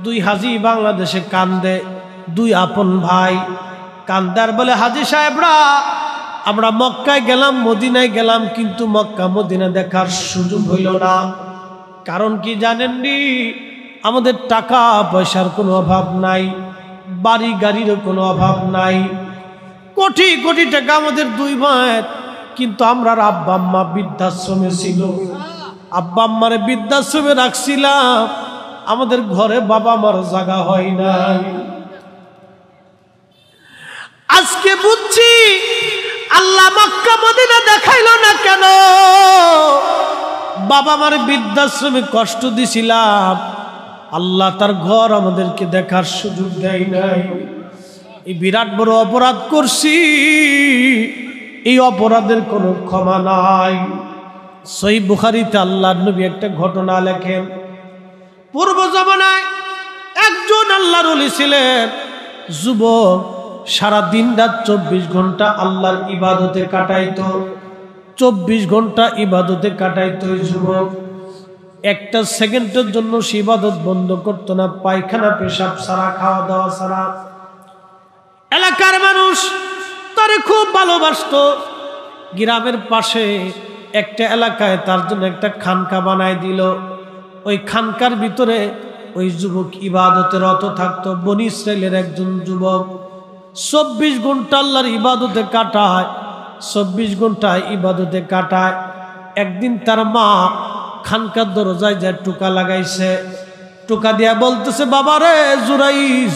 দুই হাজি বাংলাদেশে কান্দে, দুই আপন ভাই কান্দার বলে, হাজি সাহেবরা আমরা মক্কায় গেলাম, মদিনায় গেলাম, কিন্তু মক্কা মদিনা দেখার সুযোগ হইল না। কারণ কি জানেননি? আমাদের টাকা পয়সার কোনো অভাব নাই, বাড়ি গাড়িরও কোনো অভাব নাই, কোটি কোটি টাকা আমাদের দুই ভাইয়ের, কিন্তু আমরা আব্বা আম্মা বৃদ্ধাশ্রমে ছিল, আব্বা আম্মারে বৃদ্ধাশ্রমে রাখছিলাম, আমাদের ঘরে বাবা মার জায়গা হয় নাই। আজকে বুঝছি আল্লাহ মক্কা মদিনা দেখাইলো না কেন? বাবা মার বৃদ্ধাশ্রমে কষ্ট দিছিলাম, আল্লাহ তার ঘর আমাদেরকে দেখার সুযোগ দেয় নাই। এই বিরাট বড় অপরাধ করছি, এই অপরাধের কোনো ক্ষমা নাই। সহিহ বুখারীতে আল্লাহর নবী একটা ঘটনা লেখেন। পূর্ব জামানায় একজন আল্লাহর ওলি ছিলেন, যুবক, সারা দিন রাত 24 ঘন্টা আল্লাহর ইবাদতে কাটাইতো, 24 ঘন্টা ইবাদতে কাটাইতো। যুবক একটা সেকেন্ডের জন্য সে ইবাদত বন্ধ করতো না, পায়খানা পেশাব ছাড়া, খাওয়া দাওয়া ছাড়া। এলাকার মানুষ তারে খুব ভালোবাসতো। গ্রামের পাশে একটা এলাকায় তার জন্য একটা খানকা বানায় দিল। ওই খানকার ভিতরে ওই যুবক ইবাদতে রত থাকতো। বনি ইসরাইলের একজন যুবক 24 ঘন্টা আল্লাহর ইবাদতে কাটায়, 24 ঘন্টা ইবাদতে কাটায়। একদিন তার মা খানকার দরজায় যায় টোকা লাগাইছে, টোকা দিয়া বলতেছে, বাবারে জুরাইজ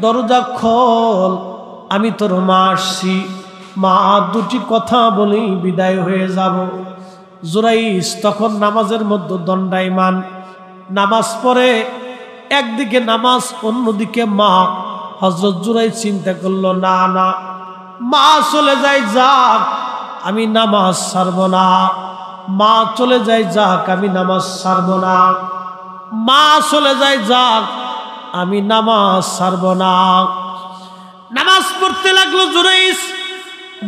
দরজা খোল, আমি তোর মা আসছি, মা দুটি কথা বলেই বিদায় হয়ে যাব। জুরাইজ তখন নামাজের মধ্যে দণ্ডায়মান, নামাজ পড়ে, একদিকে নামাজ অন্যদিকে মা। হযরত জুরাইজ চিন্তা করলো, না না, মা চলে যায় যাক, আমি নামাজ ছাড়ব না, মা চলে যায় যাক, আমি নামাজ ছাড়ব না, মা চলে যায় যাক, আমি নামাজ ছাড়ব না। নামাজ পড়তে লাগলো জুরাইজ।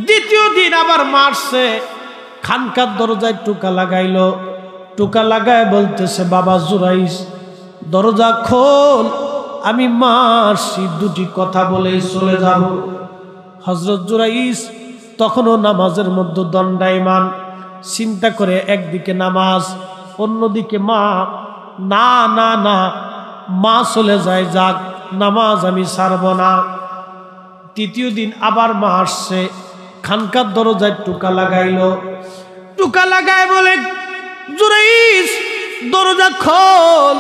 দ্বিতীয় দিন আবার মারছে, খানকার দরজায় টোকা লাগাইলো, টোকা লাগায় বলতেছে, বাবা জুরাইজ দরজা খোল, আমি মারছি, দুটি কথা বলে চলে যাব। হযরত জুরাইজ তখনও নামাজের মধ্যে দণ্ডায়মান, চিন্তা করে একদিকে নামাজ অন্যদিকে মা। না না না, মা চলে যায় যাক, নামাজ আমি ছাড়ব না। তৃতীয় দিন আবার মা আসছে, খানকার দরজায় টোকা লাগাইলো, টোকা লাগায় বলে, জুরাইজ দরজা খোল,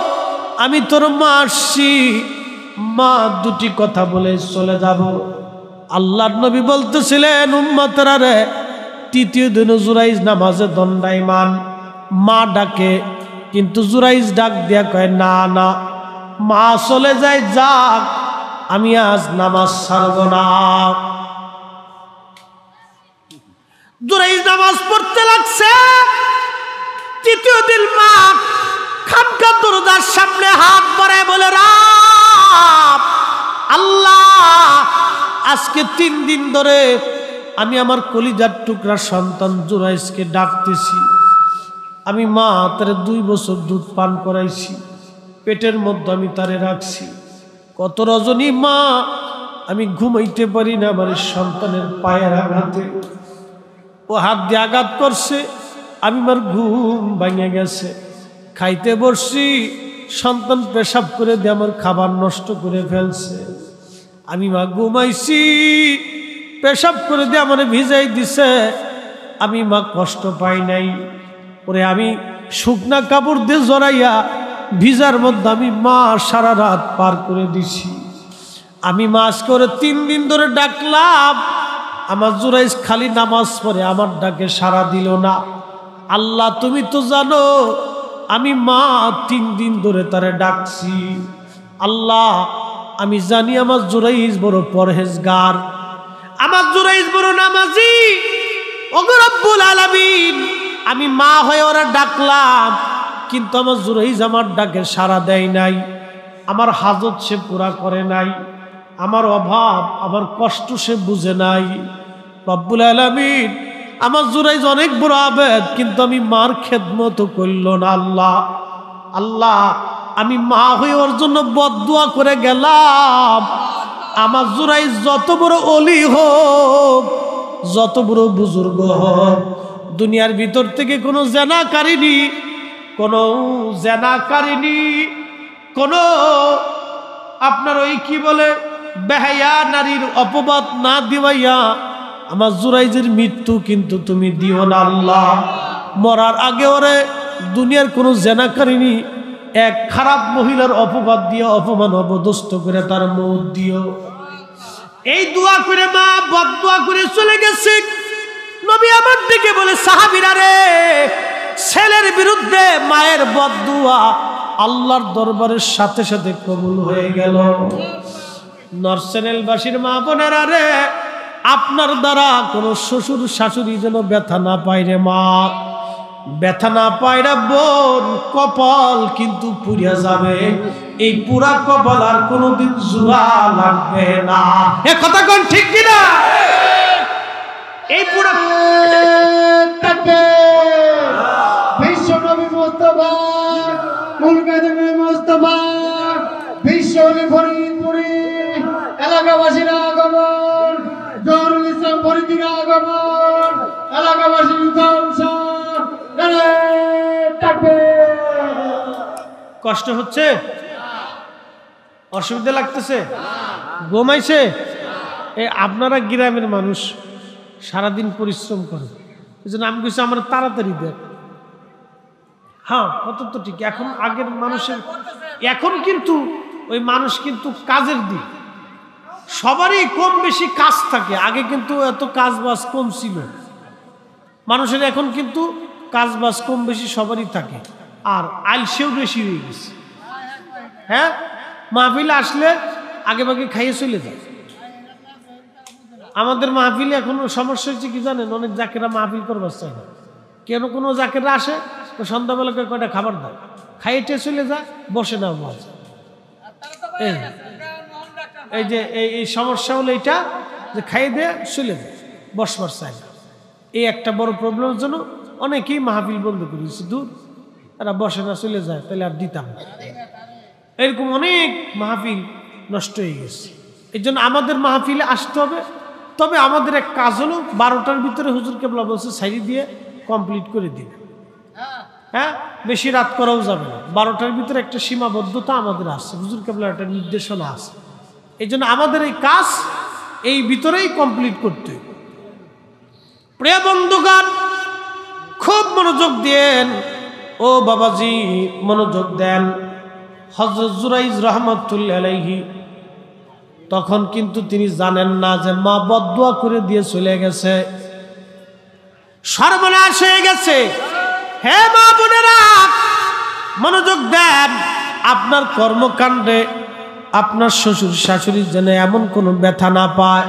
আমি তোর মা আসছি, মা দুটি কথা বলে চলে যাব। আল্লাহর নবী বলতেছিলেন, উম্মতেরা রে, তৃতীয় দিন জুরাইজ নামাজে দণ্ডায়মান, মা ডাকে, কিন্তু জুরাইজ ডাক দিয়া কয়, না না, মা চলে যায় যাক, আমি আজ নামাজ ছাড়ব না। জুরাইজ নামাজ পড়তে লাগছে। তৃতীয় দিন মা খানকার দরজার সামনে হাত বাড়ায় বলে, রাব আল্লাহ, আজকে 3 দিন ধরে আমি আমার কলিজার টুকরা সন্তান জুরাইজকে ডাকতেছি। আমি মা তারে 2 বছর দুধ পান করাইছি, পেটের মধ্যে আমি তারে রাখছি। কত রজনী মা আমি ঘুমাইতে পারি না, আমার সন্তানের পায়ের আঘাতে। ও হাত দিয়ে আঘাত করছে, আমি আমার ঘুম ভেঙে গেছে। খাইতে বসছি, সন্তান পেশাব করে দিয়ে আমার খাবার নষ্ট করে ফেলছে। আমি মা ঘুমাইছি, পেশাব করে দিয়ে আমার ভিজাই দিছে। আমি মা কষ্ট পাই নাই। পরে আমি শুকনা কাপড় দিয়ে জড়াইয়া ভিজার মধ্যে আমি মা সারা রাত পার করে দিছি। আমি মাস করে 3 দিন ধরে ডাকলাম, আমার জুরাইজ খালি নামাজ পড়ে, আমার ডাকে সাড়া দিল না। আল্লাহ তুমি তো জানো, আমি মা 3 দিন ধরে তারে ডাকছি। আল্লাহ আমি জানি আমার জুরাইজ বড় পরহেজগার, আমার জুরাইজ বড় নামাজি। ওগো রব্বুল আলামিন, আমি মা হয়ে ওরা ডাকলাম, কিন্তু আমার জুরাইজ আমার ডাকে সাড়া দেয় নাই, আমার হাজত সে পুরা করে নাই, আমার অভাব আমার কষ্ট সে বুঝে নাই। রব্বুল আলামিন, আমার জুরাইজ অনেক বড় আবেদ, কিন্তু আমি মার খেদমত করল না। আল্লাহ আল্লাহ আমি মা হয়ে ওর জন্য বদদুয়া করে গেলাম, আমার জুরাই যত বড় অলি হোক, যত বড় বুজুর্গ হোক, দুনিয়ার ভিতর থেকে কোনো জেনাকারিনী, কোনো জেনাকারিনী, কোনো আপনার ওই কি বলে বেহায়া নারীর অপবাদ না দিবাইয়া আমার জুরাইজের মৃত্যু কিন্তু তুমি দিও না আল্লাহ। মরার আগে ওরে দুনিয়ার কোনো জেনাকারিনী এক খারাপ মহিলার অপবাদ দিয়ে অপমান অপদস্থ করে তার মৌত দিও। এই দোয়া করে মা বদদুয়া করে চলে গেছে। নবী আমার দিকে বলে, সাহাবীরা রে, ছেলের বিরুদ্ধে মায়ের বদদুয়া আল্লাহর দরবারের সাথে সাথে কবুল হয়ে গেল। নরসেনেলবাসীর মা বোনেরা রে, আপনার দ্বারা কোনো শ্বশুর শাশুড়ি যেন ব্যথা না পায় রে মা, ব্যথা না পায় রে বোন, কপাল কিন্তু পুড়িয়া যাবে। এই পুরা কপাল আর কোনোদিন জোড়া লাগবে না। এ কথা কোন ঠিক কিনা? এই পুরা বিশ্ব নবী মুস্তাফা কুলকাতামে মুস্তাফা বিশ্ব ফরিদপুরি এলাকাবাসীর আগমন, জহুরুল ইসলাম ফরিদির আগমন, এলাকাবাসীর ধ্বংস। কষ্ট হচ্ছে, অসুবিধা লাগতেছে, ঘুমাইছে? আপনারা গ্রামের মানুষ সারাদিন পরিশ্রম করে, এই জন্য আমি কিছু আমার তাড়াতাড়ি দেখ। হ্যাঁ, কত তো ঠিক। এখন আগের মানুষের, এখন কিন্তু ওই মানুষ কিন্তু কাজের দিক, সবারই কম বেশি কাজ থাকে। আগে কিন্তু এত কাজ বাজ কম ছিল মানুষের, এখন কিন্তু কাজ বাজ কম বেশি সবারই থাকে, আর আলসেও বেশি হয়ে গেছে। হ্যাঁ, মাহফিলে আসলে আগে ভাগে খাইয়ে চলে যায়। আমাদের মাহফিলে এখন সমস্যা হচ্ছে কি জানেন, অনেক জাকেরা মাহফিল করবার চায় না। কেন কোনো জাকেরা আসে তো সন্ধ্যাবেলাকে কয়টা খাবার দেয়, খাইয়ে চলে যায়, বসে না মাছ। এই যে এই সমস্যা হলো এইটা, যে খাইয়ে দিয়ে চলে যায়, বসবার চায় না। এই একটা বড় প্রবলেমের জন্য অনেকেই মাহফিল বন্ধ করেছে। দূর, এরা বসে না চলে যায়, তাহলে আর দিতাম না। এরকম অনেক মাহফিল নষ্ট হয়ে গেছে। এই জন্য আমাদের মাহফিলে আসতে হবে। তবে আমাদের এক কাজ হলো, 12টার ভিতরে হুজুর কেবলা বলছে সাইডি দিয়ে কমপ্লিট করে দিবে। হ্যাঁ, বেশি রাত করাও যাবে না। 12টার ভিতরে একটা সীমাবদ্ধতা আমাদের আছে, হুজুর কেবলা একটা নির্দেশনা আছে। এই জন্য আমাদের এই কাজ এই ভিতরেই কমপ্লিট করতে হবে। প্রিয় বন্ধুগণ, খুব মনোযোগ দেন। ও বাবাজি, মনোযোগ দেন। হযরত জুরাইজ রাহমাতুল্লাহি আলাইহি তখন কিন্তু তিনি জানেন না যে মা বদদুয়া করে দিয়ে চলে গেছে, সর্বনাশ হয়ে গেছে। হে মা বোনেরা, মনোযোগ দেন। আপনার কর্মকাণ্ডে আপনার শ্বশুর শাশুড়ি যেন এমন কোনো ব্যথা না পায়,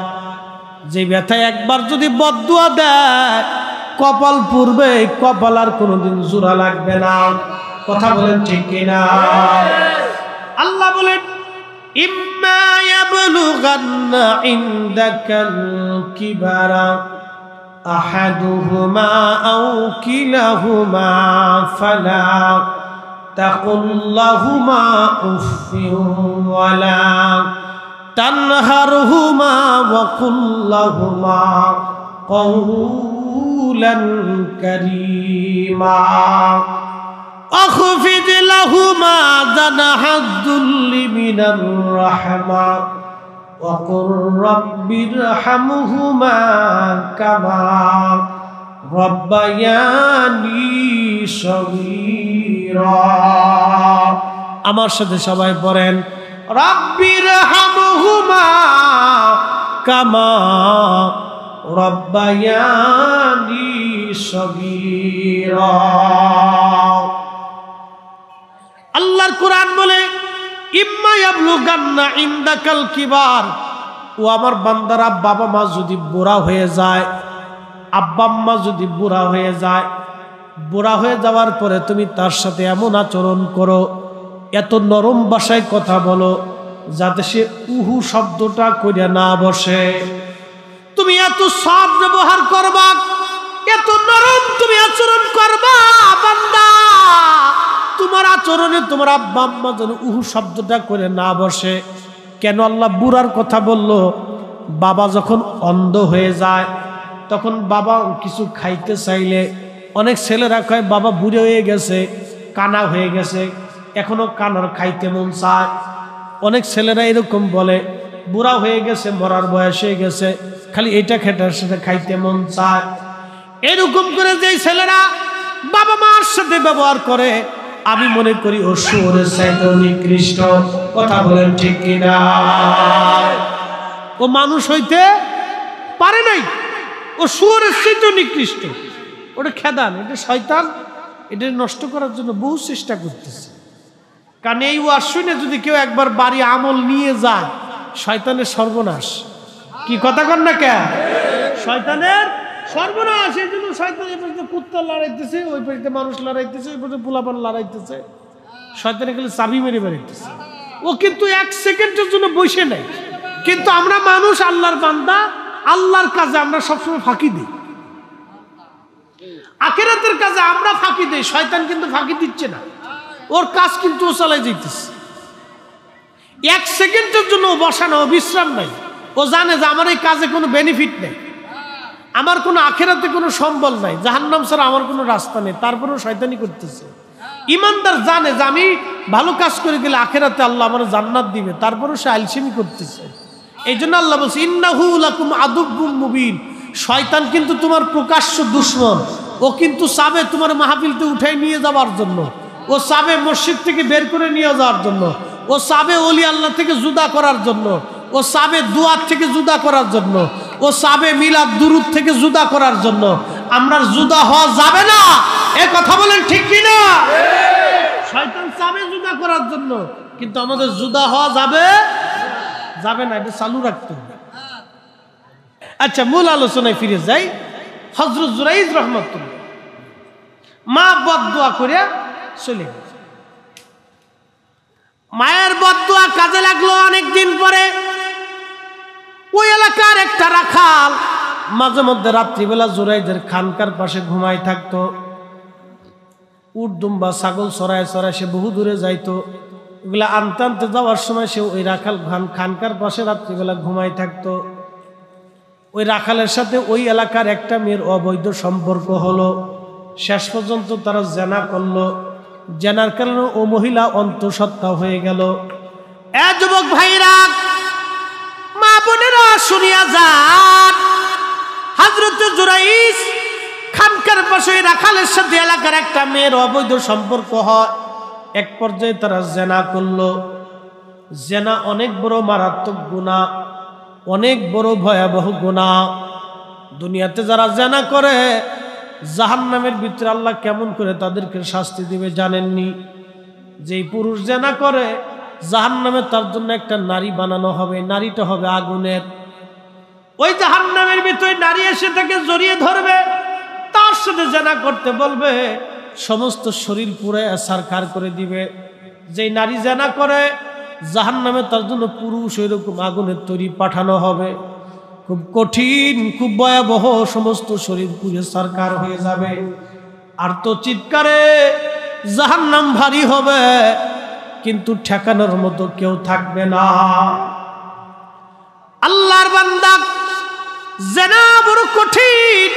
যে ব্যথায় একবার যদি বদদুয়া দেয় কপাল পুড়বে, কপাল আর কোনোদিন জোড়া লাগবে না। কথা বলেন ঠিক কিনা? আল্লাহ বলেন, ইম্মা ইয়াবলুগান্না ইনদাকাল কিবারা আহাদুহুমা আও কিলাহুমা ফালা তাকুল লাহুমা উফিন ওয়ালা তানহারহুমা ওয়া কুল লাহুমা কাওলান কারীমা أخفض لهما جناح الذل من الرحمة وقل رب ارحمهما كما ربياني صغيرا। আমার সাথে সবাই পড়েন, রব্বির হামহুমা কামা রব্বায়ানি সগীরা। আল্লাহর কোরআন বলে, ইম্মা ইয়াবলুগান্না ইনদাকাল কিবার, ও আমার বান্দারা, বাবা মা যদি বুড়া হয়ে যায়, আব্বা আম্মা যদি বুড়া হয়ে যায়, বুড়া হয়ে যাওয়ার পরে তুমি তার সাথে এমন আচরণ করো, এত নরম ভাষায় কথা বলো যাতে সে উহু শব্দটা কইরা না বসে। তুমি এত সব ব্যবহার করবা, এত নরম তুমি আচরণ করবা, বান্দা তোমার আচরণে তোমার আব্বা আম্মা যেন উহু শব্দটা করে না বসে। কেন আল্লাহ বুড়ার কথা বলল? বাবা যখন অন্ধ হয়ে যায় তখন বাবা কিছু খাইতে চাইলে, অনেক ছেলেরা কয় বাবা বুড়ে হয়ে গেছে, কানা হয়ে গেছে, এখনো কানার খাইতে মন চায়। অনেক ছেলেরা এরকম বলে বুড়া হয়ে গেছে, মরার বয়স হয়ে গেছে, খালি এটা খেটার সাথে খাইতে মন চায়। এরকম করে যে ছেলেরা বাবা মার সাথে ব্যবহার করে, আমি মনে করি ও শুয়োরের চাইতে নিকৃষ্ট। কথা বলেন ঠিক কিনা? ও মানুষ হইতে পারে নাই, ও শুয়োরের চাইতে নিকৃষ্ট। ওটা খেদান, এটা শয়তান, এটা নষ্ট করার জন্য বহু চেষ্টা করতেছে। কারণ এই ওয়াজ শুনে যদি কেউ একবার বাড়ি আমল নিয়ে যায়, শয়তানের সর্বনাশ। কি কথা কন না কেন? শয়তানের সর্বনাশ। এই জন্য শয়তান এই পর্যন্ত কুত্তা লড়াইতেছে, ওই পর্যন্ত মানুষ লড়াইতেছে, ওই পর্যন্ত পোলাপান লড়াইতেছে। শয়তানে গেলে চাবি মেরে বেড়াইতেছে। ও কিন্তু এক সেকেন্ডের জন্য বসে নেই। কিন্তু আমরা মানুষ, আল্লাহর বান্দা, আল্লাহর কাজে আমরা সবসময় ফাঁকি দিই। আখিরাতের কাজে আমরা ফাঁকি দিই, শয়তান কিন্তু ফাঁকি দিচ্ছে না। ওর কাজ কিন্তু ও চালাই যাইতেছে। এক সেকেন্ডের জন্য ও বসানো, ও বিশ্রাম নাই। ও জানে যে আমার এই কাজে কোনো বেনিফিট নেই, আমার কোনো আখিরাতে কোনো সম্বল নাই, জাহান্নাম ছাড়া আমার কোনো রাস্তা নেই, তারপরেও শয়তানি করতেছে। ইমানদার জানে যে আমি ভালো কাজ করে গেলে আখিরাতে আল্লাহ আমার জান্নাত দিবে, তারপরেও সে আলসেমি করতেছে। এই জন্য আল্লাহ বলছে ইন্নাহু লাকুম আদুব্বুম মুবিন। শয়তান কিন্তু তোমার প্রকাশ্য দুশমন। ও কিন্তু চাবে তোমার মাহফিলতে উঠাই নিয়ে যাওয়ার জন্য, ও চাবে মসজিদ থেকে বের করে নিয়ে যাওয়ার জন্য, ও চাবে ওলি আল্লাহ থেকে জুদা করার জন্য, ও চাবে দুয়ার থেকে জুদা করার জন্য, ও চাবে মিলাদ দুরুদ থেকে জুদা করার জন্য। আমরা জুদা হওয়া যাবে না, এ কথা বলেন ঠিক কিনা? শয়তান চাবে জুদা করার জন্য, কিন্তু আমাদের জুদা হওয়া যাবে না, এটা চালু রাখতে হবে। আচ্ছা, মূল আলোচনায় ফিরে যাই। হযরত জুরাইজ রাহমাতুল্লাহ মা বদদুয়া করে চলে গেল। মায়ের বদদুয়া কাজে লাগলো। অনেকদিন পরে ওই এলাকার একটা রাখাল মাঝে মধ্যে রাত্রিবেলা জুরাইজের খানকার পাশে ঘুমাই থাকতো। উট দুম্বা ছাগল চড়ায় চড়ায় সে বহু দূরে যাইতো। ওগুলা আনতে আনতে যাওয়ার সময় সে ওই রাখাল খানকার পাশে রাত্রিবেলা ঘুমাই থাকতো। ওই রাখালের সাথে ওই এলাকার একটা মেয়ের অবৈধ সম্পর্ক হলো। শেষ পর্যন্ত তারা জেনা করলো। জেনার কারণে ও মহিলা অন্তঃসত্ত্বা হয়ে গেল। এ যুবক ভাইরা, মা বোনেরা শুনিয়া যান, হযরত জুরাইজ খানকার পাশে রাখালের সাথে এলাকার একটা মেয়ের অবৈধ সম্পর্ক হয়। এক পর্যায়ে তারা জেনা করলো। জেনা অনেক বড় মারাত্মক গুনাহ, অনেক বড় ভয়াবহ গুনাহ। দুনিয়াতে যারা জেনা করে জাহান্নামের ভিতরে আল্লাহ কেমন করে তাদেরকে শাস্তি দিবে জানেননি? যেই পুরুষ জেনা করে জাহান্নামে তার জন্য একটা নারী বানানো হবে, নারীটা হবে আগুনের। ওই জাহান্নামের ভিতরে নারী এসে তাকে জড়িয়ে ধরবে, তার সাথে জেনা করতে বলবে, সমস্ত শরীর পুরো সারখার করে দিবে। যেই নারী জেনা করে জাহান্নামে তার জন্য পুরুষ এরকম আগুনের তৈরি পাঠানো হবে। খুব কঠিন, খুব ভয়াবহ, সমস্ত শরীর পুড়ে সারখার হয়ে যাবে। আর তো চিৎকারে জাহান্নাম ভারী হবে, কিন্তু ঠেকানোর মতো কেউ থাকবে না। আল্লাহর বান্দা, জেনা বড় কঠিন।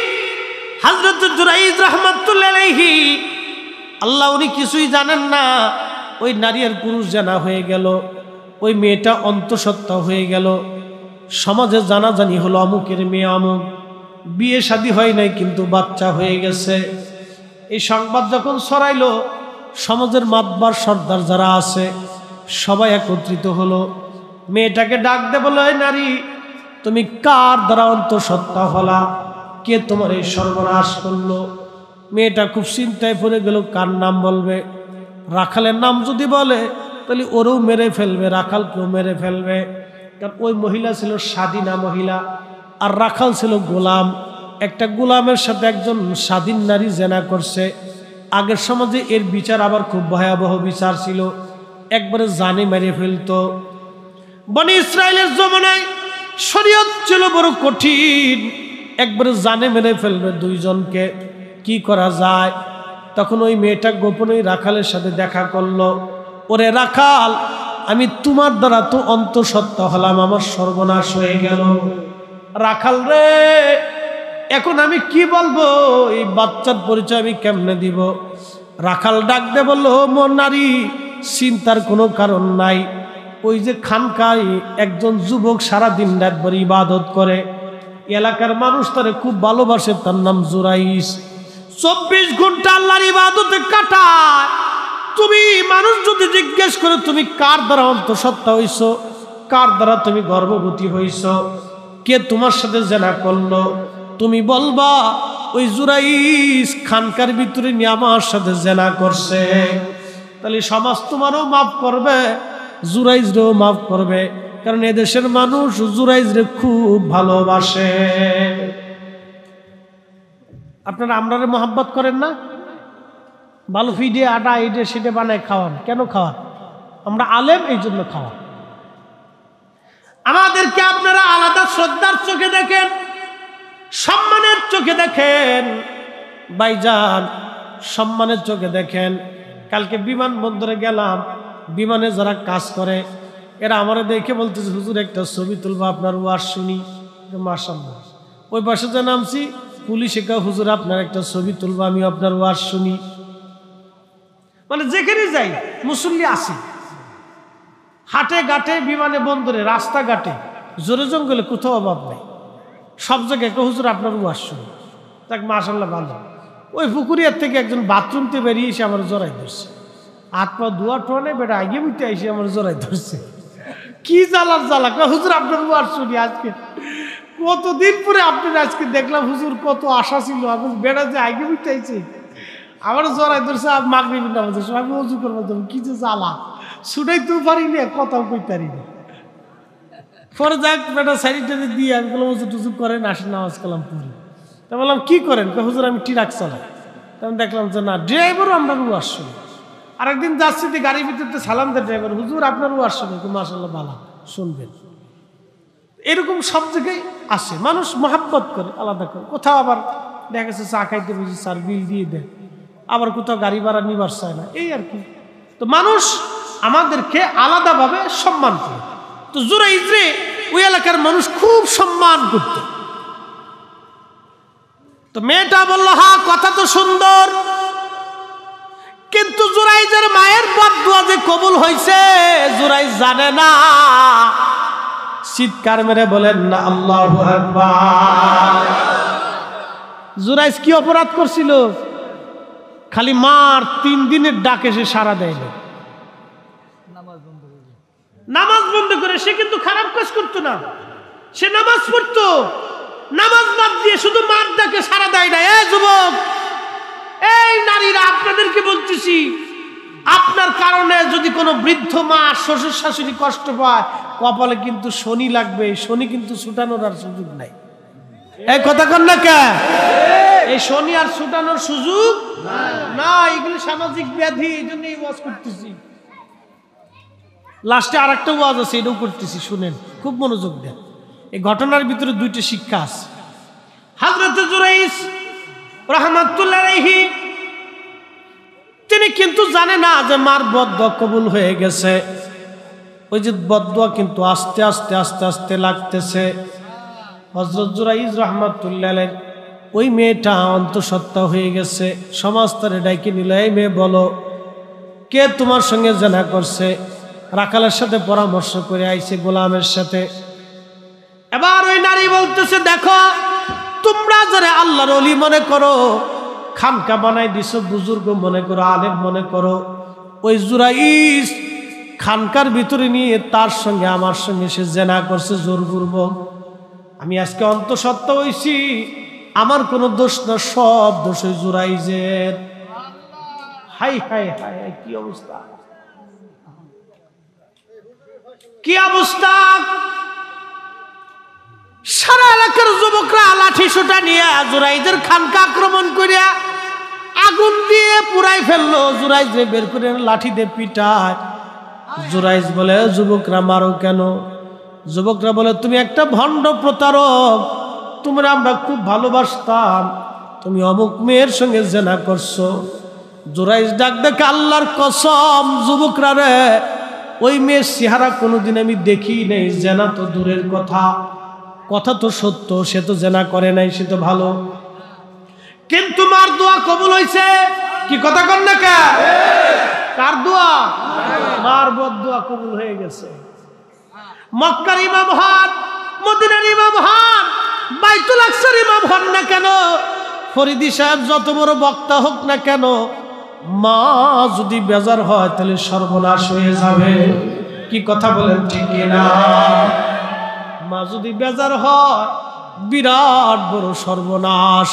হযরত জুরাইজ রাহমাতুল্লাহি আলাইহি, আল্লাহ উনি কিছুই জানেন না। ওই নারী আর পুরুষ জেনা হয়ে গেল, ওই মেয়েটা অন্তঃসত্ত্বা হয়ে গেল। সমাজে জানাজানি হলো, অমুকের মেয়ে অমুক, বিয়ে শাদী হয় নাই কিন্তু বাচ্চা হয়ে গেছে। এই সংবাদ যখন ছড়াইলো, সমাজের মাতবার সর্দার যারা আছে সবাই একত্রিত হলো। মেয়েটাকে ডাক দে, বলে, ওই নারী, তুমি কার দ্বারা অন্তঃসত্ত্বা হলা? কে তোমার এই সর্বনাশ করলো? মেয়েটা খুব চিন্তায় পড়ে গেল, কার নাম বলবে? রাখালের নাম যদি বলে তাহলে ওরও মেরে ফেলবে, রাখালকেও মেরে ফেলবে। কারণ ওই মহিলা ছিল স্বাধীনা মহিলা, আর রাখাল ছিল গোলাম। একটা গোলামের সাথে একজন স্বাধীন নারী জেনা করছে। আগের সমাজে এর বিচার আবার খুব ভয়াবহ বিচার ছিল, একবারে জানে মেরে ফেলতো। বনি ইসরায়েলের জমানায় শরীয়ত ছিল বড় কঠিন, একবারে জানে মেরে ফেলবে দুইজনকে। কি করা যায়? তখন ওই মেয়েটা গোপনেই রাখালের সাথে দেখা করলো। ওরে রাখাল, আমি তোমার দ্বারা তো অন্তঃসত্ত্বা হলাম, আমার সর্বনাশ হয়ে গেল। রাখাল রে, এখন আমি কি বলবো? এই বাচ্চার পরিচয় আমি কেমনে দিব? রাখাল ডাক দে বলল, মোর নারী, চিন্তার কোনো কারণ নাই। ওই যে খানকায় একজন যুবক সারাদিন রাত ভর ইবাদত করে, এলাকার মানুষ তারে খুব ভালোবাসে, তার নাম জুরাইস। 24 ঘন্টা আল্লাহর ইবাদতে কাটায়। তুমি মানুষ যদি জিজ্ঞেস করে তুমি কার দ্বারা অন্তঃসত্ত্বা হইছো, কার দ্বারা তুমি গর্ভবতী হইছো, কে তোমার সাথে জেনা করলো, তুমি বলবা ওই জুরাইস খানকার ভিতরে নিয়ে আমার সাথে জেনা করছে। তাহলে সমাজ তোমারও মাফ করবে, জুরাইজরেও মাফ করবে, কারণ এদেশের মানুষ জুরাইজরে খুব ভালোবাসে। আপনারা আমরারে মোহাব্বত করেন না? ভালো ফিডে আটা এইটে সেটে বানায় খাওয়ান। কেন খাওয়ান? আমরা আলেম, এই জন্য খাওয়ান। আমাদেরকে আপনারা আলাদা শ্রদ্ধার চোখে দেখেন, সম্মানের চোখে দেখেন। ভাইজান, সম্মানের চোখে দেখেন। কালকে বিমানবন্দরে গেলাম, বিমানে যারা কাজ করে এরা আমারে দেখে বলতেছে, হুজুর একটা ছবি তুলবো, আপনার ওয়াজ শুনি। মাশাআল্লাহ। ওই পাশে যে নামছি, পুলিশে কে, হুজুর আপনার একটা ছবি তুলবো, আমি আপনার ওয়াজ শুনি। মানে যেখানে যাই মুসল্লি আসি, হাটে ঘাটে, বিমানে বন্দরে, রাস্তাঘাটে, জোরে জঙ্গলে কোথাও অভাব নেই। সব জায়গায় কে, হুজুর আপনার ওয়াজ শুনি। তাক মাশাআল্লাহ, ভালো। ওই পুকুরিয়ার থেকে একজন বাথরুমতে বেরিয়ে এসে আমার জড়াই ধরছে, হাত পা ধোয়া টোনে বেটা আগে মিটে এসে আমার জড়াই ধরছে। কি জ্বালার জ্বালা, হুজুর আপনার ওয়াজ শুনি। আজকে কতদিন পরে আপনার আজকে দেখলাম, হুজুর কত আশা ছিল, আমি বেড়া যে আগে মিটাইছে, আমার জড়াই ধরছে। মাগরিবের নামাজের সময় আমি ওযু করবো, কি যে জ্বালা, শুনাইতেও পারি না, কথাও কইতে পারি না। পরে যাক বেটা স্যানিটারি দিয়ে আমি বললাম, ওযু টুজু করেন, আসেন নামাজ কালাম পড়ি। তা বললাম কি করেন? হুজুর আমি ট্রাক চালাই। তখন দেখলাম যে না, ড্রাইভারও আমরা ওয়াজ শুনি। আরেকদিন যাচ্ছি, গাড়ির ভিতরে সালাম দেয় ড্রাইভার, হুজুর আপনার ওয়াজ শুনি। মাশাআল্লাহ, ভালো, শুনবেন। এরকম সব জায়গায় আসে, মানুষ মহাব্বত করে, আলাদা করে। কোথাও আবার দেখা গেছে চা খাইতে বুঝি স্যার বিল দিয়ে দেয়, আবার কোথাও গাড়ি ভাড়া নিবার চায় না, এই আর কি। তো মানুষ আমাদেরকে আলাদাভাবে সম্মান করে। তো জুরাইজরে ওই এলাকার মানুষ খুব সম্মান করত। তো মেয়েটা বলল, হ্যাঁ কথা তো সুন্দর, কিন্তু জুরাইজের মায়ের বদদুয়া যে কবুল হয়েছে জুরাইজ জানে না। চিৎকার মেরে বলেন না আল্লাহু আকবার। জুরাইজ কি অপরাধ করছিল? খালি মার 3 দিনের ডাকে সে সাড়া দেয়নি, নামাজ বন্ধ করে। সে কিন্তু খারাপ কাজ করতো না, সে নামাজ পড়তো। নামাজ বাদ দিয়ে শুধু মার ডাকে সাড়া দেয় না। এই যুবক, এই নারীরা, আপনাদেরকে বলতেছি, আপনার কারণে যদি কোনো বৃদ্ধ মা, শ্বশুর শাশুড়ি কষ্ট পায়, কপালে কিন্তু শনি লাগবে। শনি কিন্তু ছুটানোর আর সুযোগ নাই। এই কথা কন না কে? এই শনি আর ছুটানোর সুযোগ না। এগুলো সামাজিক ব্যাধি, এই জন্য এই ওয়াজ করতেছি। লাস্টে আর একটা ওয়াজ আছে, এটাও করতেছি, শুনেন, খুব মনোযোগ দেন। এই ঘটনার ভিতরে 2টি শিক্ষা আছে। হযরত জুরাইজ রাহমাতুল্লাহ আলাইহি, তিনি কিন্তু জানে না যে মার বদদুয়া কবুল হয়ে গেছে। ওই যে বদদুয়া কিন্তু আস্তে আস্তে আস্তে আস্তে লাগতেছে। হযরত জুরাইজ রাহমাতুল্লাহ আলাইহি, ওই মেয়েটা অন্তঃসত্ত্বা হয়ে গেছে। সমাজ তারে ডাইকে নিল, এই মেয়ে বলো, কে তোমার সঙ্গে জেনা করছে? রাখালের সাথে পরামর্শ করে আইছে, গোলামের সাথে। এবার ওই নারী বলতেছে, দেখো, তোমরা যারা আল্লাহর ওলি মনে করো, খানকা বানাই দিছো, বুজুর্গ মনে করো, আলেম মনে করো, ওই জুরাইজ খানকার ভিতরে নিয়ে তার সঙ্গে আমার সঙ্গে সে জেনা করছে জোরপূর্বক। আমি আজকে অন্তঃসত্ত্বা হইছি, আমার কোনো দোষ না, সব দোষ ওই জুরাইজের। হাই হাই হাই, কি অবস্থা, কি অবস্থা! সারা এলাকার যুবকরা লাঠি সোটা নিয়ে জুরাইজের খানকা আক্রমণ করিয়া আগুন দিয়ে পুরাই ফেললো। জুরাইজ বের করে লাঠি দিয়ে পিটায়। জুরাইজ বলে, যুবকরা মারো কেন? যুবকরা বলে, তুমি একটা ভণ্ড প্রতারক, তোমরা আমরা খুব ভালোবাসতাম, তুমি অমুক মেয়ের সঙ্গে জেনা করছো। জুরাইজ ডাক দেখে, আল্লাহর কসম যুবকরা রে, ওই মেয়ের চেহারা কোনোদিন আমি দেখি নাই, জেনা তো দূরের কথা, কথা তো সত্য, সে তো জেনা করে নাই, সে তো ভালো, কিন্তু মার দোয়া কবুল হয়েছে। কি কথা কন না কে? কার দোয়া? মার বদদোয়া কবুল হয়ে গেছে। মক্কার ইমাম হন, মদিনার ইমাম হন, বাইতুল আকসার ইমাম হন না কেন, ফরিদি সাহেব যত বড় বক্তা হোক না কেন, মা যদি বেজার হয় তাহলে সর্বনাশ হয়ে যাবে। কি কথা বলেন ঠিক না? মা যদি বেজার হয় বিরাট বড় সর্বনাশ।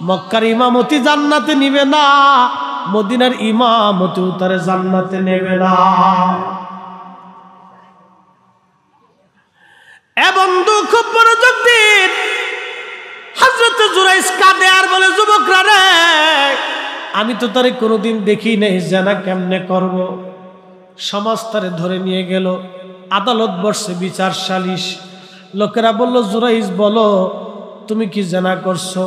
মক্কার ইমামতি জান্নাতে নিবে না, মদিনার ইমামতি তারে জান্নাতে নেবে না। এবং খুব বড় যুক্তির হযরত জুরাইজ কাঁদে আর বলে, যুবকরা রে, আমি তো তারে কোনোদিন দেখি নাই, জানা কেমনে করব। সমাজ তারে ধরে নিয়ে গেল, আদালত বসছে, বিচার সালিশ। লোকেরা বলল, জুরাইজ বলো তুমি কি জেনা করছো?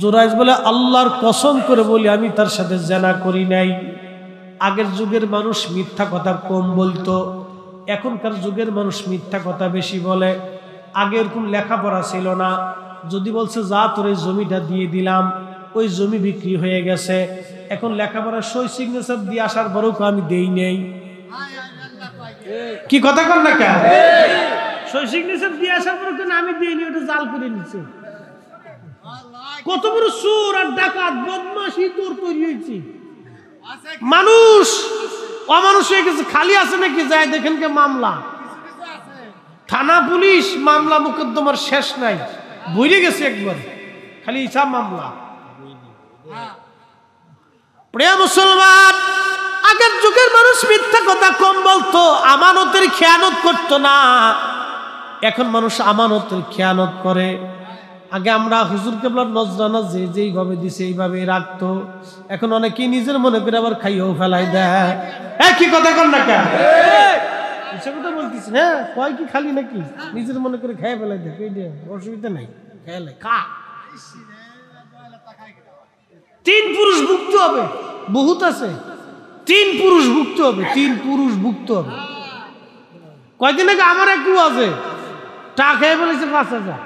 জুরাইজ বলে, আল্লাহর কসম করে বলি আমি তার সাথে জেনা করি নাই। আগের যুগের মানুষ মিথ্যা কথা কম বলতো, এখনকার যুগের মানুষ মিথ্যা কথা বেশি বলে। আগে এরকম লেখাপড়া ছিল না, যদি বলছে যা তোর এই জমিটা দিয়ে দিলাম, ওই জমি বিক্রি হয়ে গেছে। এখন লেখাপড়া সই সিগনেচার দিয়ে আসার পরেও আমি দেই নেই। কি কথা কর না কেন? সই সিগনেচার দিয়ে আসার পরে কেন আমি দিইনি, ওটা জাল করে নিচ্ছে। কত বড় চোর আর ডাকাত বদমাশি তোর তৈরি হয়েছে। মানুষ অমানুষ হয়ে গেছে। খালি আছে নাকি যায় দেখেন কে মামলা, থানা পুলিশ মামলা মোকদ্দমার শেষ নাই, বুঝে গেছে একবার, খালি ইচ্ছা মামলা। প্রিয় মুসলমান, আগের যুগের মানুষ মিথ্যা কথা কম বলতো, আমানতের খেয়ানত করতো না। এখন মানুষ আমানতের খেয়ানত করে। আগে আমরা হুজুর কেবলার নজরানা যেইভাবে দিছে এইভাবে রাখতো, এখন অনেকেই নিজের মনে করে আবার খাইয়েও ফেলাই দেয়। কি কথা কর না কেন? ইচ্ছা কথা বলতেছি না, কয় কি খালি নাকি নিজের মনে করে খাইয়ে ফেলাই দেয়, অসুবিধা নাই, খেয়ালে খা। 3 পুরুষ ভুক্ত হবে, বহুত আছে, 3 পুরুষ ভুক্ত হবে, 3 পুরুষ ভুক্ত হবে। কয়দিন আগে আমার একটু আছে, টাকা খেয়ে ফেলেছে 5,000।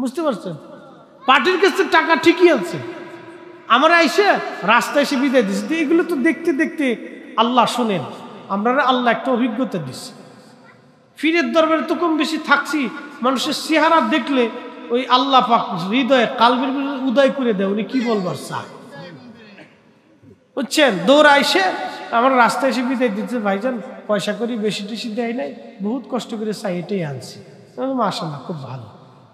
বুঝতে পারছেন? পার্টির কাছে টাকা ঠিকই আছে, আমরা এসে রাস্তায় এসে বিদায় দিচ্ছি। এগুলো তো দেখতে দেখতে আল্লাহ শোনেন, আমরা আল্লাহ একটা অভিজ্ঞতা দিচ্ছি। ফিরের দরবারে তো কম বেশি থাকছি, মানুষের চেহারা দেখলে ওই আল্লাহ পাক হৃদয়ে কালবের উদয় করে দেয়, উনি কি বলবার চায়, বুঝছেন? দৌড়া এসে আমার রাস্তায় এসে বিদায় দিচ্ছে, ভাইজান পয়সা করি বেশি টেশি দেয় নাই, বহুত কষ্ট করে চাই এটাই আনছি। মাশাআল্লাহ খুব ভালো।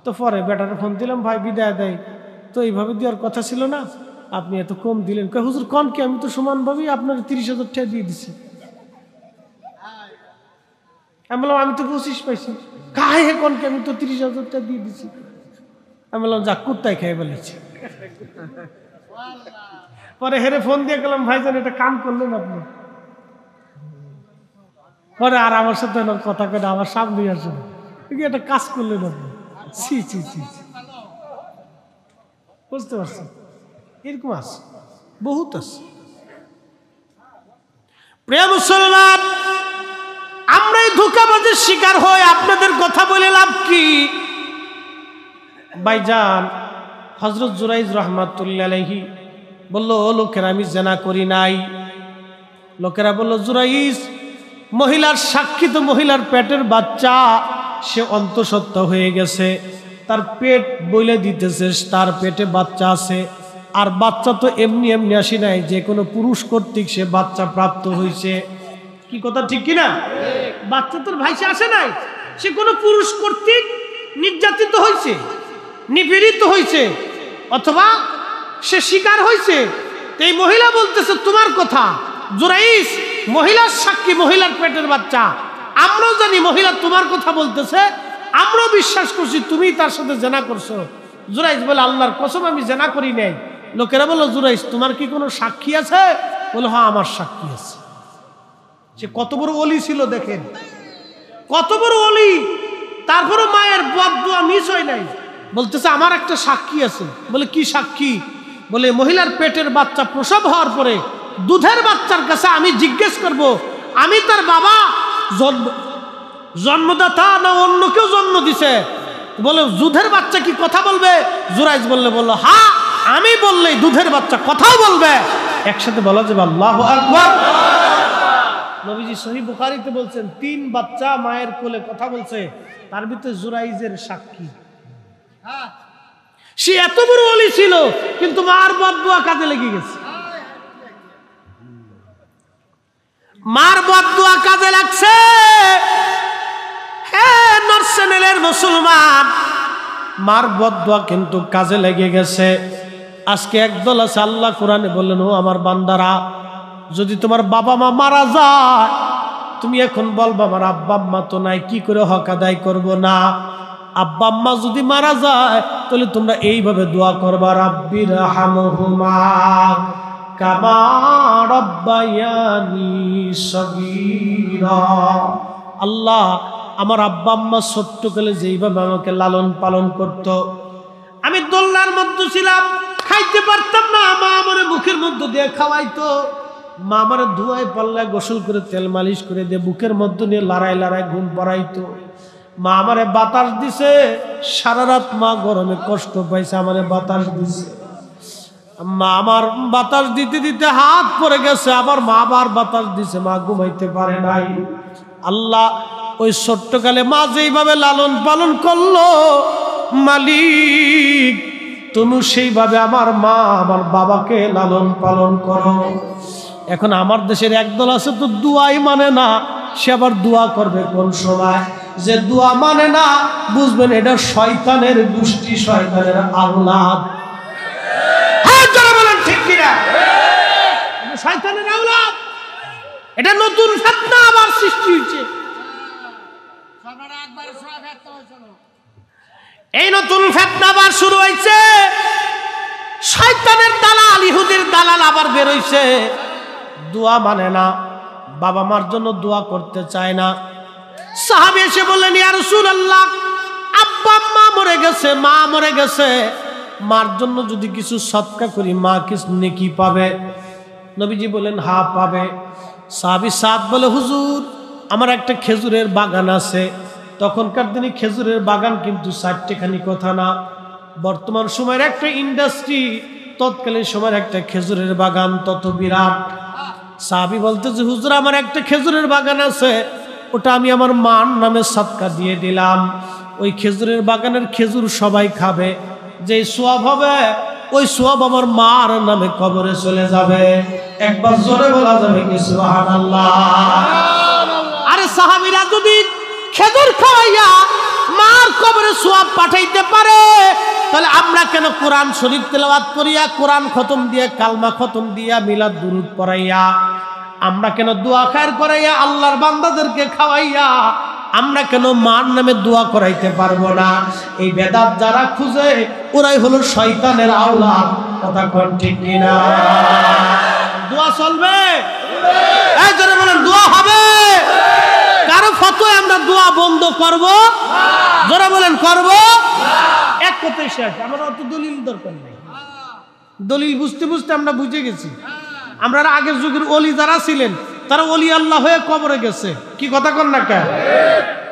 তো পরে বেটারে ফোন দিলাম, ভাই বিদায় দেয়, তো এইভাবে দেওয়ার কথা ছিল না, আপনি এত কম দিলেন। কয় হুজুর কন কি, আমি তো সমানভাবেই আপনার 30,000 টাকা দিয়ে দিছি। আমি বললাম আমি তো 25 পাইছি। কাহে কন কি, আমি তো 30,000 টাকা দিয়ে দিছি। আমি বললাম যা কুত্তায় খেয়ে ফেলেছি। পরে হেরে ফোন দিয়ে গেলাম, ভাইজান এটা কাম করলেন আপনি। পরে আর আমার সাথে কথা কেটে আমার সামনে আসেন, এটা কাজ করলেন আপনি। ছি ছি ছি, বুঝতে পারছেন? এরকম আছে, বহুত আছে। প্রিয় মুসলমান, আমরা এই ধোঁকাবাজের শিকার হয়ে আপনাদের কথা বলে লাভ কি? ভাইজান হযরত জুরাইজ রাহমাতুল্লাহি আলাইহি বলল, ও লোকেরা আমি জেনা করি নাই। লোকেরা বলল, জুরাইজ মহিলার সাক্ষী তো, মহিলার পেটের বাচ্চা, সে অন্তঃসত্ত্বা হয়ে গেছে, তার পেট বলে দিতেছে তার পেটে বাচ্চা আছে। আর বাচ্চা তো এমনি এমনি আসি নাই, যে কোনো পুরুষ কর্তৃক সে বাচ্চা প্রাপ্ত হয়েছে। কি কথা ঠিক কিনা? বাচ্চা তোর ভাইসে আসে নাই, সে কোনো পুরুষ কর্তৃক নির্যাতিত হয়েছে, নিপীড়িত হয়েছে, অথবা সে শিকার হয়েছে। এই মহিলা বলতেছে তোমার কথা, জুরাইজ মহিলার সাক্ষী, মহিলার পেটের বাচ্চা, আমরাও জানি মহিলা তোমার কথা বলতেছে, আমরাও বিশ্বাস করছি তুমি তার সাথে জেনা করছো। জুরাইজ বলে, আল্লাহর কসম আমি জেনা করি নাই। লোকেরা বলল, জুরাইজ তোমার কি কোনো সাক্ষী আছে? বলে, হ্যাঁ আমার সাক্ষী আছে। সে কত বড় ওলি ছিল দেখেন, কত বড় ওলি, তারপরে মায়ের বদদুয়া মিস হয় নাই। বলতেছে আমার একটা সাক্ষী আছে। বলে কি সাক্ষী? বলে মহিলার পেটের বাচ্চা প্রসব হওয়ার পরে দুধের বাচ্চার কাছে আমি জিজ্ঞেস করব, আমি তার বাবা জন্মদাতা না অন্য কেউ জন্ম দিছে? বলে দুধের বাচ্চা কি কথা বলবে? জুরাইজ বলল হ্যাঁ, আমি বললেই দুধের বাচ্চা কথাও বলবে। একসাথে বলা যাবে আল্লাহু আকবার। নবীজি সহিহ বুখারীতে বলছেন 3 বাচ্চা মায়ের কোলে কথা বলছে, তার ভিতরে জুরাইজের সাক্ষী। সে এত বড় ওলি ছিল, কিন্তু মার বদদুয়া কাজে লেগে গেছে। মার বদদুয়া কাজে লাগছে। হ্যাঁ নর্থ চ্যানেলের মুসলমান, মার বদদুয়া কিন্তু কাজে লেগে গেছে। আজকে একদল আছে, আল্লাহ কোরআনে বললেন, ও আমার বান্দারা, যদি তোমার বাবা মা মারা যায়, তুমি এখন বলবা আমার আব্বা আম্মা তো নাই, কি করে হক আদায় করবো না? আব্বা আম্মা যদি মারা যায়, তাহলে তোমরা এইভাবে দোয়া করবা, রাব্বির হামহুমা কামা রাব্বায়ানি সগীরা। আল্লাহ, আমার আব্বা আম্মা ছোট্টকালে যেইভাবে আমাকে লালন পালন করত, আমি দোলনার মধ্যে ছিলাম, খাইতে পারতাম না, মা আমার মুখের মধ্যে দিয়ে খাওয়াইতো। মা আমার ধোয়ায় পাল্লা গোসল করে তেল মালিশ করে দিয়ে বুকের মধ্যে নিয়ে লড়াই লড়াই ঘুম পড়াইতো। মা আমারে বাতাস দিছে, সারা রাত মা গরমে কষ্ট পাইছে, আমারে বাতাস দিছে। মা আমার বাতাস দিতে দিতে হাত পড়ে গেছে, আবার মা আবার বাতাস দিছে, মা ঘুমাইতে পারে নাই। আল্লাহ, ওই ছোট্টকালে মা যেইভাবে লালন পালন করলো, মালিক তুমি সেইভাবে আমার মা আমার বাবাকে লালন পালন করো। এখন আমার দেশের একদল আছে তো দুয়াই মানে না, সে আবার দোয়া করবে কোন সময়? যে দোয়া মানে না, বুঝবেন এটা শয়তানের গোষ্ঠী, শয়তানের আওলাদ। হ্যাঁ যারা বলেন ঠিক কিনা, শয়তানের আওলাদ। এটা নতুন ফিতনা আবার সৃষ্টি হয়েছে। এই নতুন ফিতনা আবার শুরু হয়েছে। শয়তানের দালাল, ইহুদির দালাল আবার বের হইছে। দোয়া মানে না, বাবা মার জন্য দোয়া করতে চায় না। সাহাবী এসে বললেন, ইয়া রাসূলুল্লাহ, আব্বা আম্মা মরে গেছে, মা মরে গেছে, মার জন্য যদি কিছু সদকা করি মা কিছু নেকি পাবে? নবীজি বলেন, হ্যাঁ পাবে। সাহাবী সাদ বলে, হুজুর আমার একটা খেজুরের বাগান আছে। তখনকার দিনে খেজুরের বাগান কিন্তু 4টেখানি কথা না, বর্তমান সময়ের একটা ইন্ডাস্ট্রি, তৎকালীন সময়ের একটা খেজুরের বাগান তত বিরাট। সাহাবী বলতে যে, হুজুর আমার একটা খেজুরের বাগান আছে, ওটা আমি আমার মার নামে সদকা দিয়ে দিলাম। ওই খেজুরের বাগানের খেজুর সবাই খাবে, যে সওয়াব হবে ওই সওয়াব আমার মার নামে কবরে চলে যাবে। একবার জোরে বলা যাবে কি সুবহানাল্লাহ? আরে সাহাবীরা যদি খেজুর খাওয়াইয়া মার কবরে সওয়াব পাঠাইতে পারে, তাহলে আমরা কেন কোরআন শরীফ তেলাওয়াত করিয়া, কোরআন খতম দিয়া, কালমা খতম দিয়া, মিলাদ দুরুদ পড়াইয়া, আমরা কেন দোয়া খায়ের করাইয়া আল্লাহর বান্দাদেরকে খাওয়াইয়া আমরা কেন মার নামে দোয়া করাইতে পারবো না? এই বেদাত যারা খুঁজে ওরাই হলো শয়তানের আওলাদ। কথা কোন ঠিক কিনা? দোয়া চলবে? এই যারা বলেন দোয়া হবে, কারো ফতোয় আমরা দোয়া বন্ধ করব? যারা বলেন করব? এক কথাই শেষ। আমার অত দলিল দরকার নেই। দলিল বুঝতে বুঝতে আমরা বুঝে গেছি। আমরা আগের যুগের ওলি যারা ছিলেন, তারা ওলি আল্লাহ হয়ে কবরে গেছে। কি কথা কন না কেন?